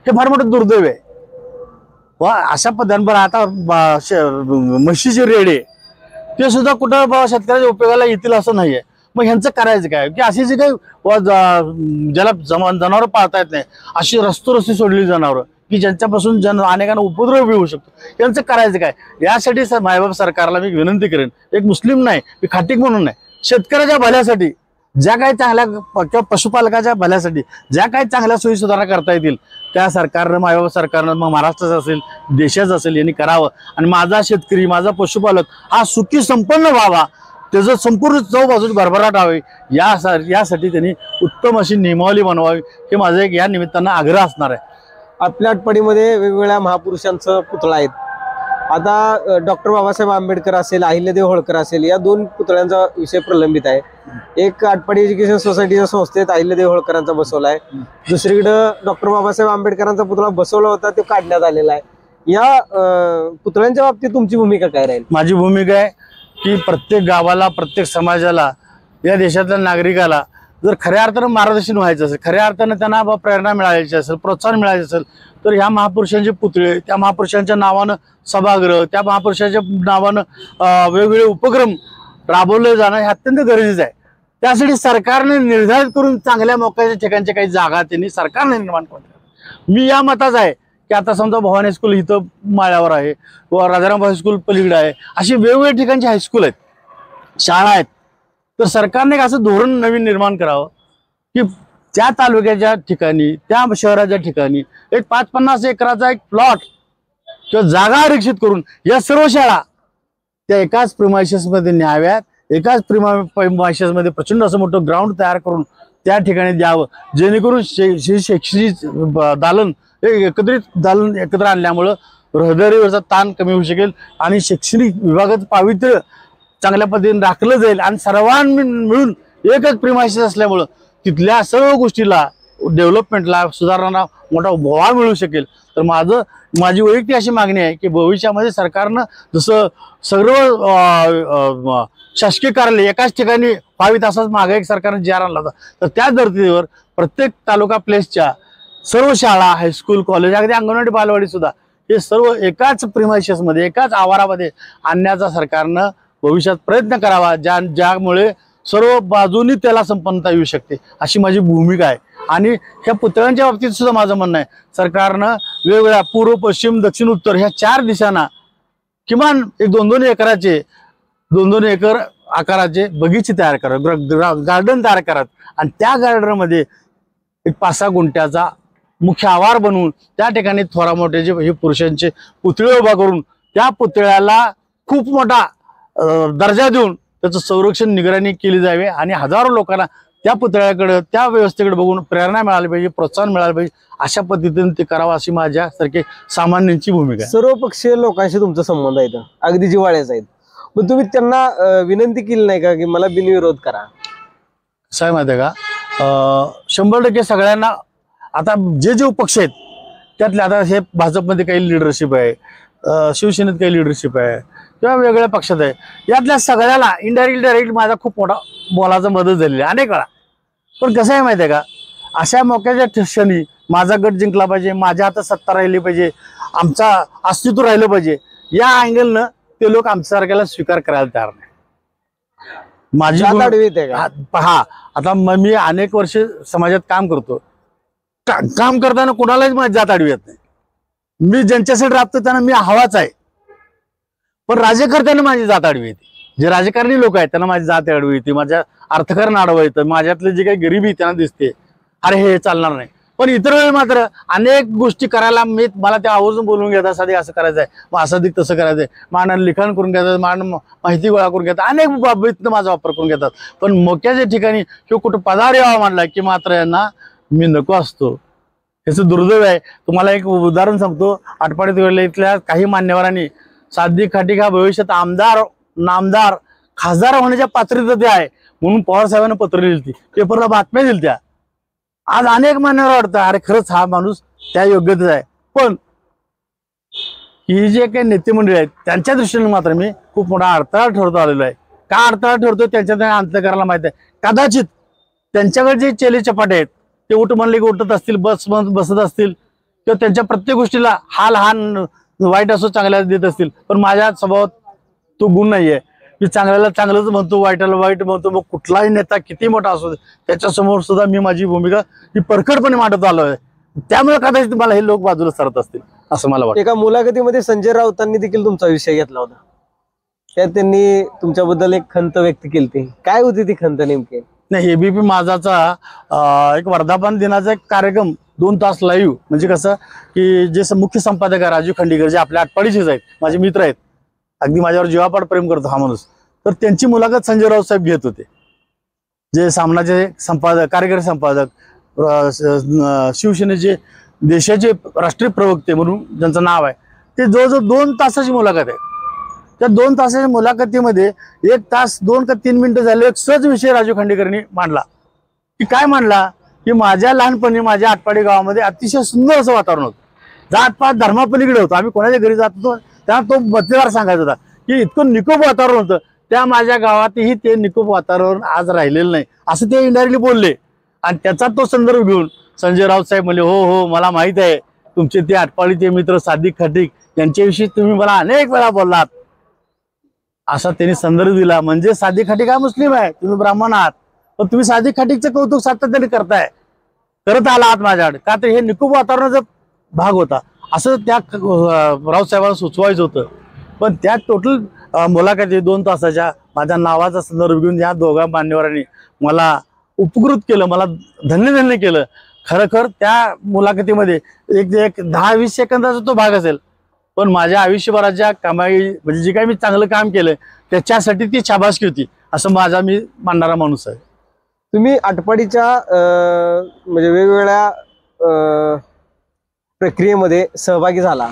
हे फार मोठं दुर्दैव आहे. वा अशा पद्धतीने आता म्हशीचे रेडे ते सुद्धा कुठं शेतकऱ्याच्या उपयोगाला येतील असं नाहीये. मग ह्यांचं करायचं काय की अशी जी काही ज्याला जनावर पाळता येत नाही अशी रस्ती सोडलेली जनावरं की ज्यांच्यापासून अनेकांना उपद्रव बी होऊ शकतो, यांचं करायचं काय. यासाठी मायबाप सरकारला मी विनंती करेन, एक मुस्लिम नाही, मी खाटीक म्हणून नाही, शेतकऱ्याच्या भल्यासाठी ज्या काही चांगल्या किंवा पशुपालकाच्या भल्यासाठी ज्या काही चांगल्या सोयी सुधारणा करता येतील त्या सरकारनं, मायबाप सरकारनं, मग महाराष्ट्राचं असेल देशाचं असेल, यांनी करावं. आणि माझा शेतकरी, माझा पशुपालक हा सुखी संपन्न व्हावा, त्याचं संपूर्ण चौबाजून भरभराट व्हावी यासाठी त्यांनी उत्तम अशी नियमावली बनवावी, हे माझं एक या निमित्तानं आग्रह असणार आहे. आपल्या आटपाडीमध्ये वेगवेगळ्या महापुरुषांचं पुतळा आहेत. आता डॉक्टर बाबासाहेब आंबेडकर असेल, अहिल्यादेवी होळकर असेल, या 2 पुतळ्यांचा विषय प्रलंबित आहे. एक आटपाडी एज्युकेशन सोसायटीच्या संस्थेत अहिल्यादेवी होळकरांचा बसवला आहे, दुसरीकडं डॉक्टर बाबासाहेब आंबेडकरांचा पुतळा बसवला होता, तो काढण्यात आलेला आहे. या पुतळ्यांच्या बाबतीत तुमची भूमिका काय राहील? माझी भूमिका आहे की प्रत्येक गावाला, प्रत्येक समाजाला, या देशातल्या नागरिकाला जर खऱ्या अर्थानं मार्गदर्शन व्हायचं असेल, खऱ्या अर्थानं त्यांना प्रेरणा मिळायची असेल, प्रोत्साहन मिळायचं असेल, तर ह्या महापुरुषांचे पुतळे, त्या महापुरुषांच्या नावानं सभागृह, त्या महापुरुषांच्या नावानं वेगवेगळे उपक्रम राबवले जाणं हे अत्यंत गरजेचं आहे. त्यासाठी सरकारने निर्धारित करून चांगल्या मोक्याच्या ठिकाणच्या काही जागा त्यांनी सरकारने निर्माण कराव्या. मी या मताच आहे की आता समजा भवानी हायस्कूल इथं माळ्यावर आहे, व राजाराम हायस्कूल पलीकडे आहे, अशी वेगवेगळ्या ठिकाणची हायस्कूल आहेत, शाळा आहेत. तर सरकारने एक असं धोरण नवीन निर्माण करावं की त्या तालुक्याच्या ठिकाणी, त्या शहराच्या ठिकाणी एक 5-50 एकराचा एक प्लॉट किंवा जागा आरक्षित करून या सर्व शाळा त्या एकाच प्रिमायसेसमध्ये न्याव्यात. एकाच प्रिमायसेसमध्ये प्रचंड असं मोठं ग्राउंड तयार करून त्या ठिकाणी द्यावं, जेणेकरून शैक्षणिक दालन, एकत्रित दालन एकत्र आणल्यामुळं रहदारीवरचा ताण कमी होऊ शकेल आणि शैक्षणिक विभागाचं पावित्र्य चांगल्या पद्धतीने राखलं जाईल. आणि सर्वांनी मिळून एकच प्रिमायसेस असल्यामुळं तिथल्या सर्व गोष्टीला, डेव्हलपमेंटला, सुधारणांना मोठा वाव मिळू शकेल. तर माझी वैयक्तिक अशी मागणी आहे की भविष्यामध्ये सरकारनं जसं सर्व शासकीय कार्यालय एकाच ठिकाणी व्हावीत असाच मागे एक सरकारने जी आर आणला होता, तर त्या धर्तीवर प्रत्येक तालुका प्लेसच्या सर्व शाळा, हायस्कूल, कॉलेज, अगदी अंगणवाडी, बालवाडी सुद्धा हे सर्व एकाच प्रिमायसेसमध्ये, एकाच आवारामध्ये आणण्याचा सरकारनं भविष्यात प्रयत्न करावा, ज्यामुळे सर्व बाजूनी त्याला संपन्नता येऊ शकते, अशी माझी भूमिका आहे. आणि ह्या पुतळ्यांच्या बाबतीत सुद्धा माझं म्हणणं आहे, सरकारनं वेगवेगळ्या पूर्व, पश्चिम, दक्षिण, उत्तर ह्या 4 दिशांना किमान एक 2-2 एकराचे 2-2 एकर आकाराचे बगीचे तयार करा, गार्डन तयार करा. आणि त्या गार्डनमध्ये एक 5-6 गुंठ्याचा मुख्य आवार बनवून त्या ठिकाणी थोरा मोठ्याचे हे पुरुषांचे पुतळे उभा करून त्या पुतळ्याला खूप मोठा दर्जा देऊन त्याचं संरक्षण, निगराणी केली जावी. आणि हजारो लोकांना त्या पुतळ्याकडे, त्या व्यवस्थेकडे बघून प्रेरणा मिळाली पाहिजे, प्रोत्साहन मिळालं पाहिजे, अशा पद्धतीने ते करावं अशी माझ्यासारखे सामान्यांची भूमिका आहे. सर्वपक्षीय लोकांशी तुमचा संबंध आहे, अगदी जिव्हाळ्याचा आहे. पण तुम्ही त्यांना विनंती केली नाही का की मला बिनविरोध करा? कसं आहे माहिती आहे का, 100% सगळ्यांना आता जे पक्ष आहेत त्यातले, आता हे भाजपमध्ये काही लिडरशिप आहे, शिवसेनेत काही लिडरशिप आहे किंवा वेगळ्या पक्षात आहे, यातल्या सगळ्याला इनडायरेक्ट माझा खूप मोठा बोलायचा मदत झालेली अनेक वेळा. पण कसं आहे माहिती आहे का, अशा मोक्याच्या क्षणी माझा गट जिंकला पाहिजे, माझ्या हातात सत्ता राहिली पाहिजे, आमचा अस्तित्व राहिलं पाहिजे, या अँगलनं ते लोक आमच्यासारख्याला स्वीकार करायला तयार नाही. माझी हा आता मी अनेक वर्ष समाजात काम करतो, काम करताना कोणालाच माझी जात आडवी येत नाही. मी ज्यांच्यासाठी राबतो त्यांना मी हवाच आहे. पण राज्यकर्त्यांना माझी जात आडवी येते, जे राजकारणी लोक आहेत त्यांना माझी जात आडवी येते, माझ्या अर्थकारण आडवं येतं, माझ्यातले जे काही गरिबी त्यांना दिसते, अरे हे चालणार नाही. पण इतर वेळी मात्र अनेक गोष्टी करायला मला त्या आवर्जून बोलून घेतात, साधी असं करायचं आहे, मग असं दिक तसं करायचंय, मांडण लिखाण करून घेतात, माहिती गोळा करून घेतात, अनेक बाबतीत माझा वापर करून घेतात. पण मोक्याच्या ठिकाणी किंवा कुठं पदार यावा म्हणला की मात्र यांना मी नको असतो. याचं दुर्दैव आहे. तुम्हाला एक उदाहरण सांगतो, आटपाडी इथल्या काही मान्यवरांनी साधी खाटी का भविष्यात आमदार, नामदार, खासदार होण्याच्या पात्रतेत आहे म्हणून पवार साहेबांना पत्र लिहिली, पेपरला बातम्या दिल्या. आज अनेक मान्यवर वाटतं अरे खरंच हा माणूस त्या योग्यतेचा आहे. पण ही जे काही नेते मंडळी आहेत त्यांच्या दृष्टीने मात्र मी खूप मोठा अडथळा ठरतो आलेलो आहे. का अडथळा ठरतो त्यांच्या अंतःकरणाला माहिती आहे. कदाचित त्यांच्याकडे जे चेले चपाटे आहेत ते उठ म्हणले की उठत असतील, बसत असतील किंवा त्यांच्या प्रत्येक गोष्टीला हाल वाईट असो चांगल्याला देत असतील, पण माझ्या स्वभावात तो गुण नाहीये. मी चांगल्याला चांगलंच म्हणतो, वाईटाला वाईट म्हणतो. मग कुठलाही नेता किती मोठा असो त्याच्या समोर सुद्धा मी माझी भूमिका ही परखडपणे मांडत आलो आहे. त्यामुळे कदाचित मला हे लोक बाजूला सरत असतील असं मला वाटतं. एका मुलाखतीमध्ये संजय राऊतांनी देखील तुमचा विषय घेतला होता. त्यात त्यांनी तुमच्याबद्दल एक खंत व्यक्त केली होती. काय होती ती खंत नेमकी? नाही, एबीपी माझाचा एक वर्धापन दिनाचा एक कार्यक्रम 2 तास लाईव्ह, म्हणजे कसं की जे मुख्य संपादक आहे राजू खंडेकर, जे आपल्या आटपाडीचेच आहेत, माझे मित्र आहेत, अगदी माझ्यावर जीवापाड प्रेम करतो हा माणूस, तर त्यांची मुलाखत संजय राऊत साहेब घेत होते. जे सामनाचे संपादक, कार्यकारी संपादक, शिवसेनेचे देशाचे राष्ट्रीय प्रवक्ते म्हणून ज्यांचं नाव आहे, ते जवळजवळ 2 तासाची मुलाखत आहे. त्या 2 तासाच्या मुलाखतीमध्ये 1 तास 2 का 3 मिनिटं झाले एक सहज विषय राजू खंडेकरांनी मांडला. की काय मांडला की माझ्या लहानपणी माझ्या आटपाडी गावामध्ये अतिशय सुंदर असं वातावरण होतं. जातपात धर्मापलीकडे होतं. आम्ही कोणाच्या घरी जात होतो तेव्हा तो मतदार सांगायचा होता की इतकं निकोप वातावरण होतं. त्या माझ्या गावातही ते निकोप वातावरण आज राहिलेलं नाही असं ते इनडायरेक्टली बोलले. आणि त्याचा तो संदर्भ घेऊन संजय राऊत साहेब म्हणले, हो हो मला माहित आहे तुमचे ते आटपाडीचे मित्र सादिक खटिक यांच्याविषयी तुम्ही मला अनेक वेळा बोललात, असा त्यांनी संदर्भ दिला. म्हणजे सादिक खटिक हा मुस्लिम आहे, तुम्ही ब्राह्मण आहात, पण तुम्ही सादिक खटिकचं कौतुक सातत्याने करताय, करत आला आहात माझ्याकडे, का तर हे निकोप वातावरणाचा भाग होता असं त्या राऊत साहेबांना सुचवायचं होतं. पण त्या टोटल मुलाखती 2 तासाच्या माझ्या नावाचा संदर्भ घेऊन या दोघा मान्यवरांनी मला उपकृत केलं, मला धन्य केलं. खरखर त्या मुलाखतीमध्ये एक 10-20 सेकंदाचा तो भाग असेल, पण माझ्या आयुष्यभराच्या कमाई म्हणजे जे काही मी चांगलं काम केलं त्याच्यासाठी ती शाबासकी होती असं मी मानणारा माणूस आहे. तुम्ही आटपाडीच्या म्हणजे वेगवेगळ्या प्रक्रियेमध्ये सहभागी झाला.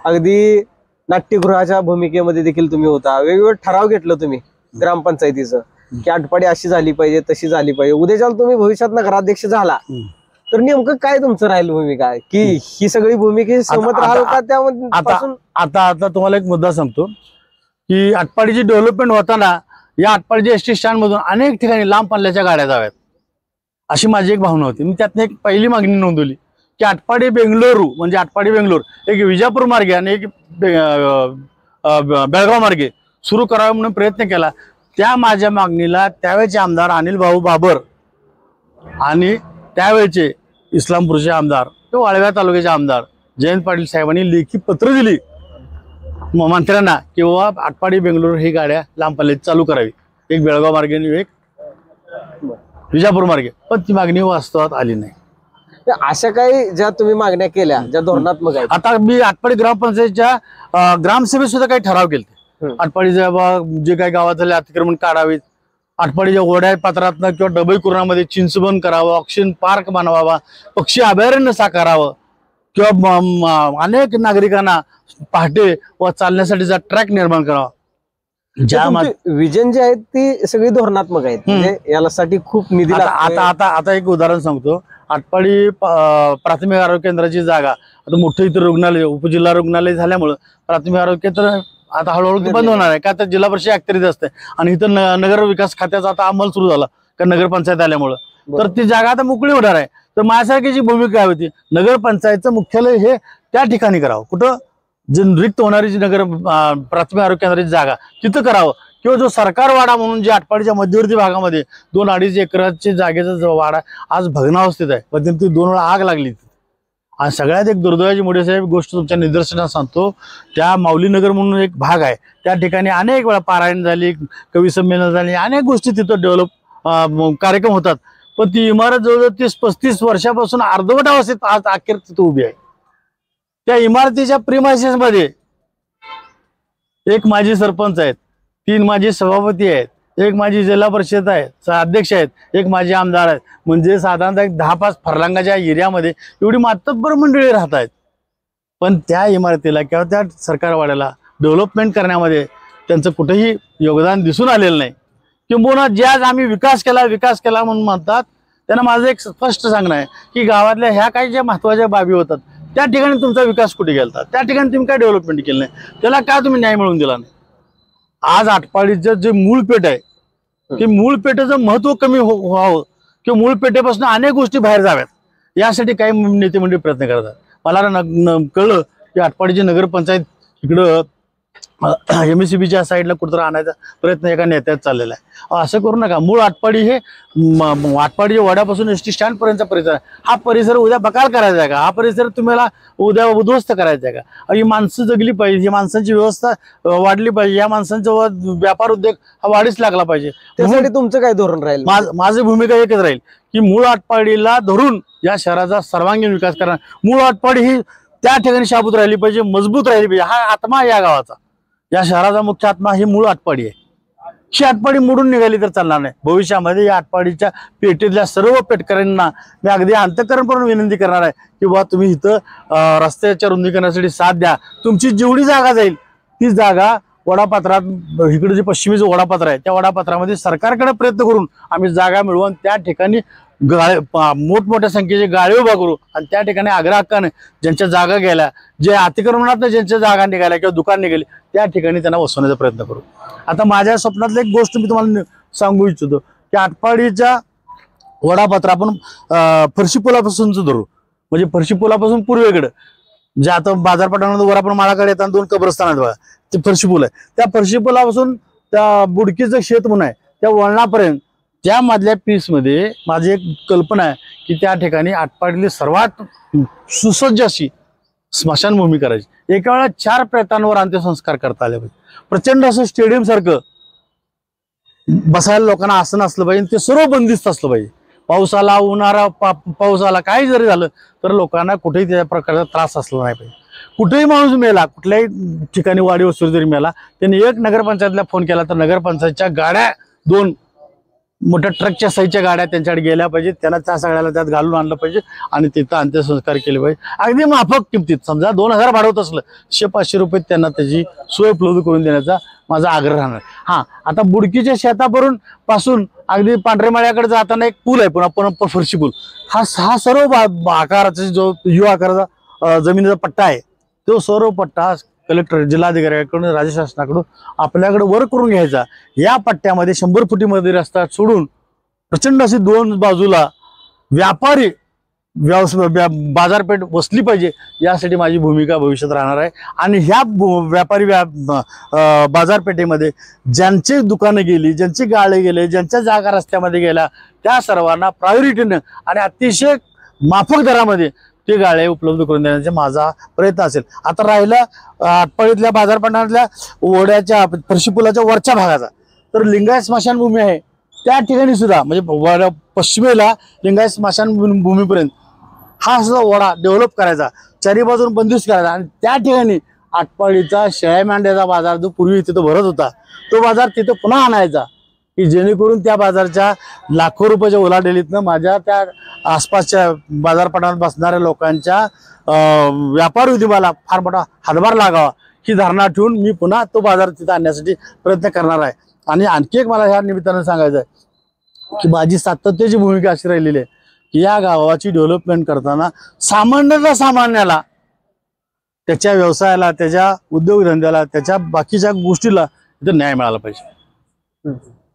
अगदी नाट्यगृहाच्या भूमिकेमध्ये देखील तुम्ही होता. वेगवेगळे ठराव घेतलं तुम्ही ग्रामपंचायतीचं की आटपाडी अशी झाली पाहिजे, तशी झाली पाहिजे. उद्याच्या तुम्ही भविष्यात नगराध्यक्ष झाला तर नेमकं काय तुमचं राहील भूमिका की ही सगळी भूमिका सहमत राहाल का? त्यापासून आता तुम्हाला एक मुद्दा सांगतो की आटपाडीची डेव्हलपमेंट होताना या आटपाडी एसटी स्टँड मधून अनेक ठिकाणी लांब पल्ल्याच्या गाड्या जाव्यात अशी माझी एक भावना होती. मी त्यातनं एक पहिली मागणी नोंदवली की आटपाडी बेंगलोरू म्हणजे आटपाडी बेंगलोर एक विजापूर मार्गे आणि एक बेळगाव मार्गे सुरू करावा म्हणून प्रयत्न केला. त्या माझ्या मागणीला त्यावेळेचे आमदार अनिल भाऊ बाबर आणि त्यावेळेचे इस्लामपूरचे आमदार किंवा वाळव्या तालुक्याचे आमदार जयंत पाटील साहेबांनी लेखी पत्र दिली मंत्र्यांना किंवा आटपाडी बेंगलोर ही गाड्या लांब पल्ल्याची चालू करावी, एक बेळगाव मार्गे आणि एक विजापूर मार्गे. पण ती मागणी वास्तवात आली नाही. अशा काही ज्या तुम्ही मागण्या केल्या ज्या धोरणात्मक आहेत, आता मी आटपाडी ग्रामपंचायतच्या ग्रामसभेत सुद्धा काही ठराव केले. आटपाडीच्या जे काही गावात झाले अतिक्रमण काढावीत, आटपाडीच्या ओढ्या पात्रातनं किंवा डबई कुर्णामध्ये चिंचबन करावं, ऑक्सिजन पार्क बनवावा, पक्षी अभयारण्य साकारावं किंवा अनेक नागरिकांना पहाटे व चालण्यासाठीचा ट्रॅक निर्माण करावा. विजन जे आहेत ती सगळी धोरणात्मक आहेत. म्हणजे यासाठी खूप निधी आता एक उदाहरण सांगतो. आटपाडी प्राथमिक आरोग्य केंद्राची जागा आता मोठं इथं रुग्णालय उपजिल्हा रुग्णालय झाल्यामुळं प्राथमिक आरोग्य केंद्र आता हळूहळू बंद होणार आहे. का तर जिल्हा परिषद अखत्यारीत असते आणि इथं नगर विकास खात्याचा आता अंमल सुरू झाला का नगरपंचायत आल्यामुळं, तर ती जागा आता मोकळी होणार आहे. तर माझ्यासारखीची भूमिका काय होती, नगरपंचायतचं मुख्यालय हे त्या ठिकाणी करावं, कुठं जे रिक्त होणारी जी प्राथमिक आरोग्य केंद्राची जागा तिथं करावं, किंवा जो सरकार वाडा म्हणून जे आटपाडीच्या मध्यवर्ती भागामध्ये 2-2.5 एकराचे जागेचा जो वाडा आज भग्नावस्थेत आहे, मध्यंतरी 2 वेळा आग लागली. आणि सगळ्यात एक दुर्दैवाची मोठी साहेब गोष्ट तुमच्या निदर्शनात सांगतो. त्या माऊलीनगर म्हणून एक भाग आहे, त्या ठिकाणी अनेक वेळा पारायण झाली, कवी संमेलन झाली, अनेक गोष्टी तिथं डेव्हलप कार्यक्रम होतात. पण ती इमारत जवळजवळ 30-35 वर्षापासून अर्धवट अवस्थेत आज अखेर तिथं उभी आहे. त्या इमारतीच्या प्रिमायसेस मध्ये एक माजी सरपंच आहेत, 3 माजी सभापती आहेत, एक माजी जिल्हा परिषद आहे अध्यक्ष आहेत, एक माजी आमदार आहेत. म्हणजे साधारणतः 10-5 फरलांगाच्या एरियामध्ये एवढी मातब्बर मंडळी राहत आहेत. पण त्या इमारतीला किंवा त्या सरकारवाड्याला डेव्हलपमेंट करण्यामध्ये त्यांचं कुठेही योगदान दिसून आलेलं नाही. किंबहुना जे आज आम्ही विकास केला म्हणून म्हणतात, त्यांना माझं एक स्पष्ट सांगणं आहे की गावातल्या ह्या काही ज्या महत्त्वाच्या बाबी होतात त्या ठिकाणी तुमचा विकास कुठे गेला, त्या ठिकाणी तुम्ही काय डेव्हलपमेंट केलं नाही, त्याला का तुम्ही न्याय मिळवून दिला नाही. आज आटपाडीचं जे मूळ पेठ आहे ते मूळ पेठेचं महत्व कमी व्हावं किंवा मूळ पेठेपासून अनेक गोष्टी बाहेर जाव्यात यासाठी काही नेते मंडळी प्रयत्न करतात. मला कळलं की आटपाडीची नगरपंचायत इकडं MSCBच्या साईडला कुठं आणायचा प्रयत्न एका नेत्यात चाललेला आहे. असं करू नका. मूळ आटपाडी हे आटपाडी वड्यापासून SD स्टँड पर्यंतचा परिसर आहे. हा परिसर उद्या बकाल करायचा आहे का? हा परिसर तुम्हाला उद्या उद्ध्वस्त करायचा आहे का? ही माणसं जगली पाहिजे, ही माणसांची व्यवस्था वाढली पाहिजे, या माणसांचा व्यापार उद्योग हा वाढीच लागला पाहिजे. त्यासाठी तुमचं काय धोरण राहील? माझी भूमिका एकच राहील की मूळ आटपाडीला धरून या शहराचा सर्वांगीण विकास करा. मूळ आटपाडी ही त्या ठिकाणी शाबूत राहिली पाहिजे, मजबूत राहिली पाहिजे. हा आत्मा या गावाचा, या शहराचा मुख्य आत्मा ही मूळ आटपाडी आहे. ही आटपाडी मोडून निघाली तर चालणार नाही. भविष्यामध्ये या आटपाडीच्या पेठेतल्या सर्व पेटकऱ्यांना मी अगदी अंतःकरणपणे विनंती करणार आहे की बाबा तुम्ही इथं रस्त्याच्या रुंदीकरणासाठी साथ द्या. तुमची जेवढी जागा जाईल ती जागा वडापात्रात, इकडे जे पश्चिमेचं वडापात्र आहे त्या वडापात्रामध्ये सरकारकडे प्रयत्न करून आम्ही जागा मिळवून त्या ठिकाणी मोठमोठ्या संख्येचे गाळे उभा करू आणि त्या ठिकाणी आग्रहकाने ज्यांच्या जागा गेल्या, जे अतिक्रमणात ज्यांच्या जागा निघाल्या किंवा दुकान निघाली त्या ठिकाणी त्यांना वसवण्याचा प्रयत्न करू. आता माझ्या स्वप्नातली एक गोष्ट मी तुम्हाला सांगू इच्छितो की आटपाडीच्या वडापात्र आपण फरशी पुलापासूनच धरू. म्हणजे फरशी पुलापासून पूर्वेकडे जे आता बाजारपेठांमध्ये वर आपण माळाकडे येताना 2 कब्रस्तान आहेत बघा, ते फरशी पूल आहे. त्या फरशी पुलापासून त्या बुडकीचं शेत म्हणून आहे त्या वळणापर्यंत त्या मधल्या पीसमध्ये माझी एक कल्पना आहे की त्या ठिकाणी आटपाडीतली सर्वात सुसज्ज अशी स्मशानभूमी करायची. एका वेळा 4 प्रेतांवर अंत्यसंस्कार करता आले पाहिजे. प्रचंड असं स्टेडियम सारखं बसायला लोकांना आसन असलं पाहिजे. ते सर्व बंदिस्त असलं पाहिजे. पाऊस आला, उन्हाळा, पाऊस आला, काही जरी झालं तर लोकांना कुठेही त्या प्रकारचा त्रास असला नाही पाहिजे. कुठेही माणूस मेला, कुठल्याही ठिकाणी वाडी वस्ती जरी मेला, त्यांनी एक नगरपंचायतला फोन केला तर नगरपंचायतच्या गाड्या 2 मोठ्या ट्रकच्या साईजच्या गाड्या त्यांच्याकडे गेल्या पाहिजे. त्याला त्या सगळ्याला त्यात घालून आणलं पाहिजे आणि तिथं अंत्यसंस्कार केले पाहिजे. अगदी माफक किमतीत, समजा 2000 भाडवत असलं 100-500 रुपये त्यांना त्याची सोय उपलब्ध करून देण्याचा माझा आग्रह राहणार. हा, आता बुडकीच्या शेतावरून पासून अगदी पांढरेमाळ्याकडे जाताना एक पूल आहे, पुन्हा फरशी पूल. हा सर्व आकाराचा जो आकाराचा जमिनीचा पट्टा आहे तो सर्व पट्टा कलेक्टर, जिल्हाधिकाऱ्याकडून, राज्य शासनाकडून आपल्याकडे वर करून घ्यायचा. या पट्ट्यामध्ये 100 फुटीमध्ये रस्ता सोडून प्रचंड अशी 2 बाजूला व्यापारी बाजारपेठ वसली पाहिजे. यासाठी माझी भूमिका भविष्यात राहणार आहे. आणि ह्या व्यापारी बाजारपेठेमध्ये ज्यांची दुकानं गेली, ज्यांची गाळे गेले, ज्यांच्या जागा रस्त्यामध्ये गेल्या त्या सर्वांना प्रायोरिटीनं आणि अतिशय माफक दरामध्ये ते गाळे उपलब्ध करून देण्याचा माझा प्रयत्न असेल. आता राहिला आटपाडीतल्या बाजारपेठातल्या ओढ्याच्या फरशी पुलाच्या वरच्या भागाचा, तर लिंगायत स्मशानभूमी आहे त्या ठिकाणी सुद्धा, म्हणजे पश्चिमेला लिंगायत स्मशानभूमीपर्यंत हा सुद्धा ओढा डेव्हलप करायचा, 4ही बाजून बंदिस्त करायचा. आणि त्या ठिकाणी आटपाडीचा शेळ्या मेंढ्याचा बाजार जो पूर्वी तिथं भरत होता तो बाजार तिथं पुन्हा आणायचा की जेणेकरून त्या बाजारच्या लाखो रुपयाच्या उलाढालीतनं माझ्या त्या आसपासच्या बाजारपेठांवर बसणाऱ्या लोकांच्या व्यापार उद्योगाला फार मोठा हातभार लागावा ही धारणा ठेवून मी पुन्हा तो बाजार तिथं आणण्यासाठी प्रयत्न करणार आहे. आणि आणखी एक मला ह्या निमित्तानं सांगायचं आहे की माझी सातत्याची भूमिका अशी राहिलेली आहे की या गावाची डेव्हलपमेंट करताना सामान्याला त्याच्या व्यवसायाला, त्याच्या उद्योगधंद्याला, त्याच्या बाकीच्या गोष्टीला इथं न्याय मिळाला पाहिजे.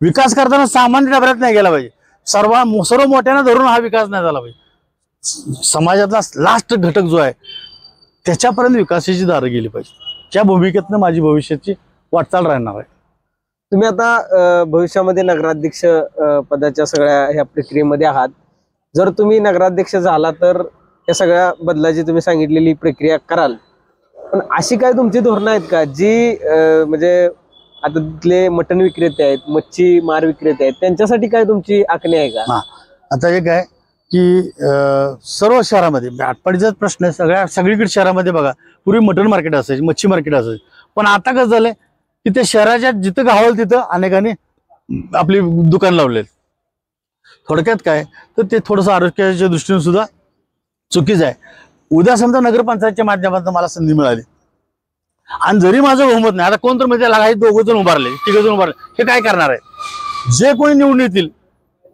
विकास करताना सामान्य डबऱ्यात नाही गेला पाहिजे. सर्व मोठ्यानं धरून हा विकास नाही झाला पाहिजे. समाजातला लास्ट घटक जो आहे त्याच्यापर्यंत विकासाची दारं गेली पाहिजे. त्या भूमिकेतनं माझी भविष्याची वाटचाल राहणार आहे. तुम्ही आता भविष्यामध्ये नगराध्यक्ष पदाच्या सगळ्या ह्या प्रक्रियेमध्ये आहात. जर तुम्ही नगराध्यक्ष झाला तर या सगळ्या बदलाची तुम्ही सांगितलेली प्रक्रिया कराल, पण अशी काय तुमची धोरणं आहेत का जी म्हणजे आता तिथले मटण विक्रेते आहेत, मच्छी मार विक्रेते आहेत, त्यांच्यासाठी काय तुमची आखणी आहे का? आता एक आहे की सर्व शहरामध्ये आटपाडीचाच प्रश्न आहे. सगळीकडे शहरामध्ये बघा, पूर्वी मटण मार्केट असायची, मच्छी मार्केट असायची, पण आता कसं झालंय की त्या शहराच्या जिथं गावल तिथं अनेकांनी आपली दुकान लावले. थोडक्यात काय तर ते थोडंसं आरोग्याच्या दृष्टीने सुद्धा चुकीचं आहे. उद्या समजा नगरपंचायतच्या माध्यमातून मला संधी मिळाली आणि जरी माझं बहुमत नाही, आता कोण तर म्हणजे हे 2 जण उभारले, 3 जण उभारले, हे काय करणार आहे? जे कोणी निवडून येतील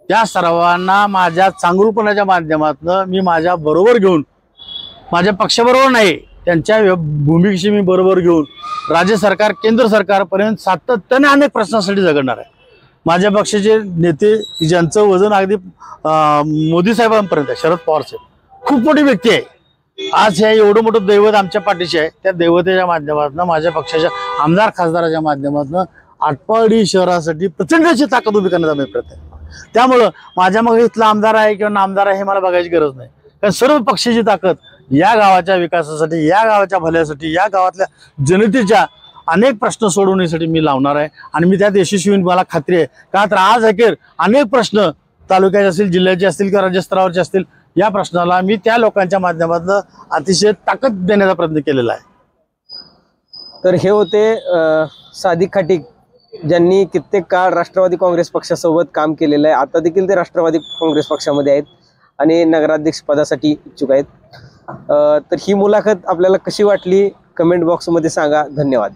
त्या सर्वांना माझ्या चांगुलपणाच्या माध्यमातून मी माझ्या बरोबर घेऊन, माझ्या पक्षाबरोबर नाही त्यांच्या भूमिकेशी मी बरोबर घेऊन राज्य सरकार, केंद्र सरकारपर्यंत सातत्याने अनेक प्रश्नांसाठी झगडणार आहे. माझ्या पक्षाचे नेते ज्यांचं वजन अगदी मोदी साहेबांपर्यंत आहे, शरद पवार साहेब खूप मोठी व्यक्ती आहे, आज हे एवढं मोठं दैवत आमच्या पाठीशी आहे, त्या दैवतेच्या माध्यमातून माझ्या पक्षाच्या आमदार खासदाराच्या माध्यमातून आटपाडी शहरासाठी प्रचंड अशी ताकद उभी करण्याचा मी प्रयत्न आहे. त्यामुळं माझ्या मग इथला आमदार आहे किंवा नामदार आहे हे मला बघायची गरज नाही, कारण सर्व पक्षाची ताकद या गावाच्या विकासासाठी, या गावाच्या भल्यासाठी, या गावातल्या जनतेच्या अनेक प्रश्न सोडवण्यासाठी मी लावणार आहे आणि मी त्यात यशस्वी होईन मला खात्री आहे. का तर आज अखेर अनेक प्रश्न तालुक्याचे असतील, जिल्ह्याचे असतील किंवा राज्य स्तरावरचे असतील, या प्रश्नाला मी त्या लोकांच्या माध्यमातून अतिशय ताकद देण्याचा प्रयत्न केलेला आहे. तर हे होते सादिक खाटीक, ज्यांनी कित्येक काळ राष्ट्रवादी काँग्रेस पक्षासोबत काम केलेलं आहे. आता देखील ते राष्ट्रवादी काँग्रेस पक्षामध्ये आहेत आणि नगराध्यक्ष पदासाठी इच्छुक आहेत. तर ही मुलाखत आपल्याला कशी वाटली कमेंट बॉक्समध्ये सांगा. धन्यवाद.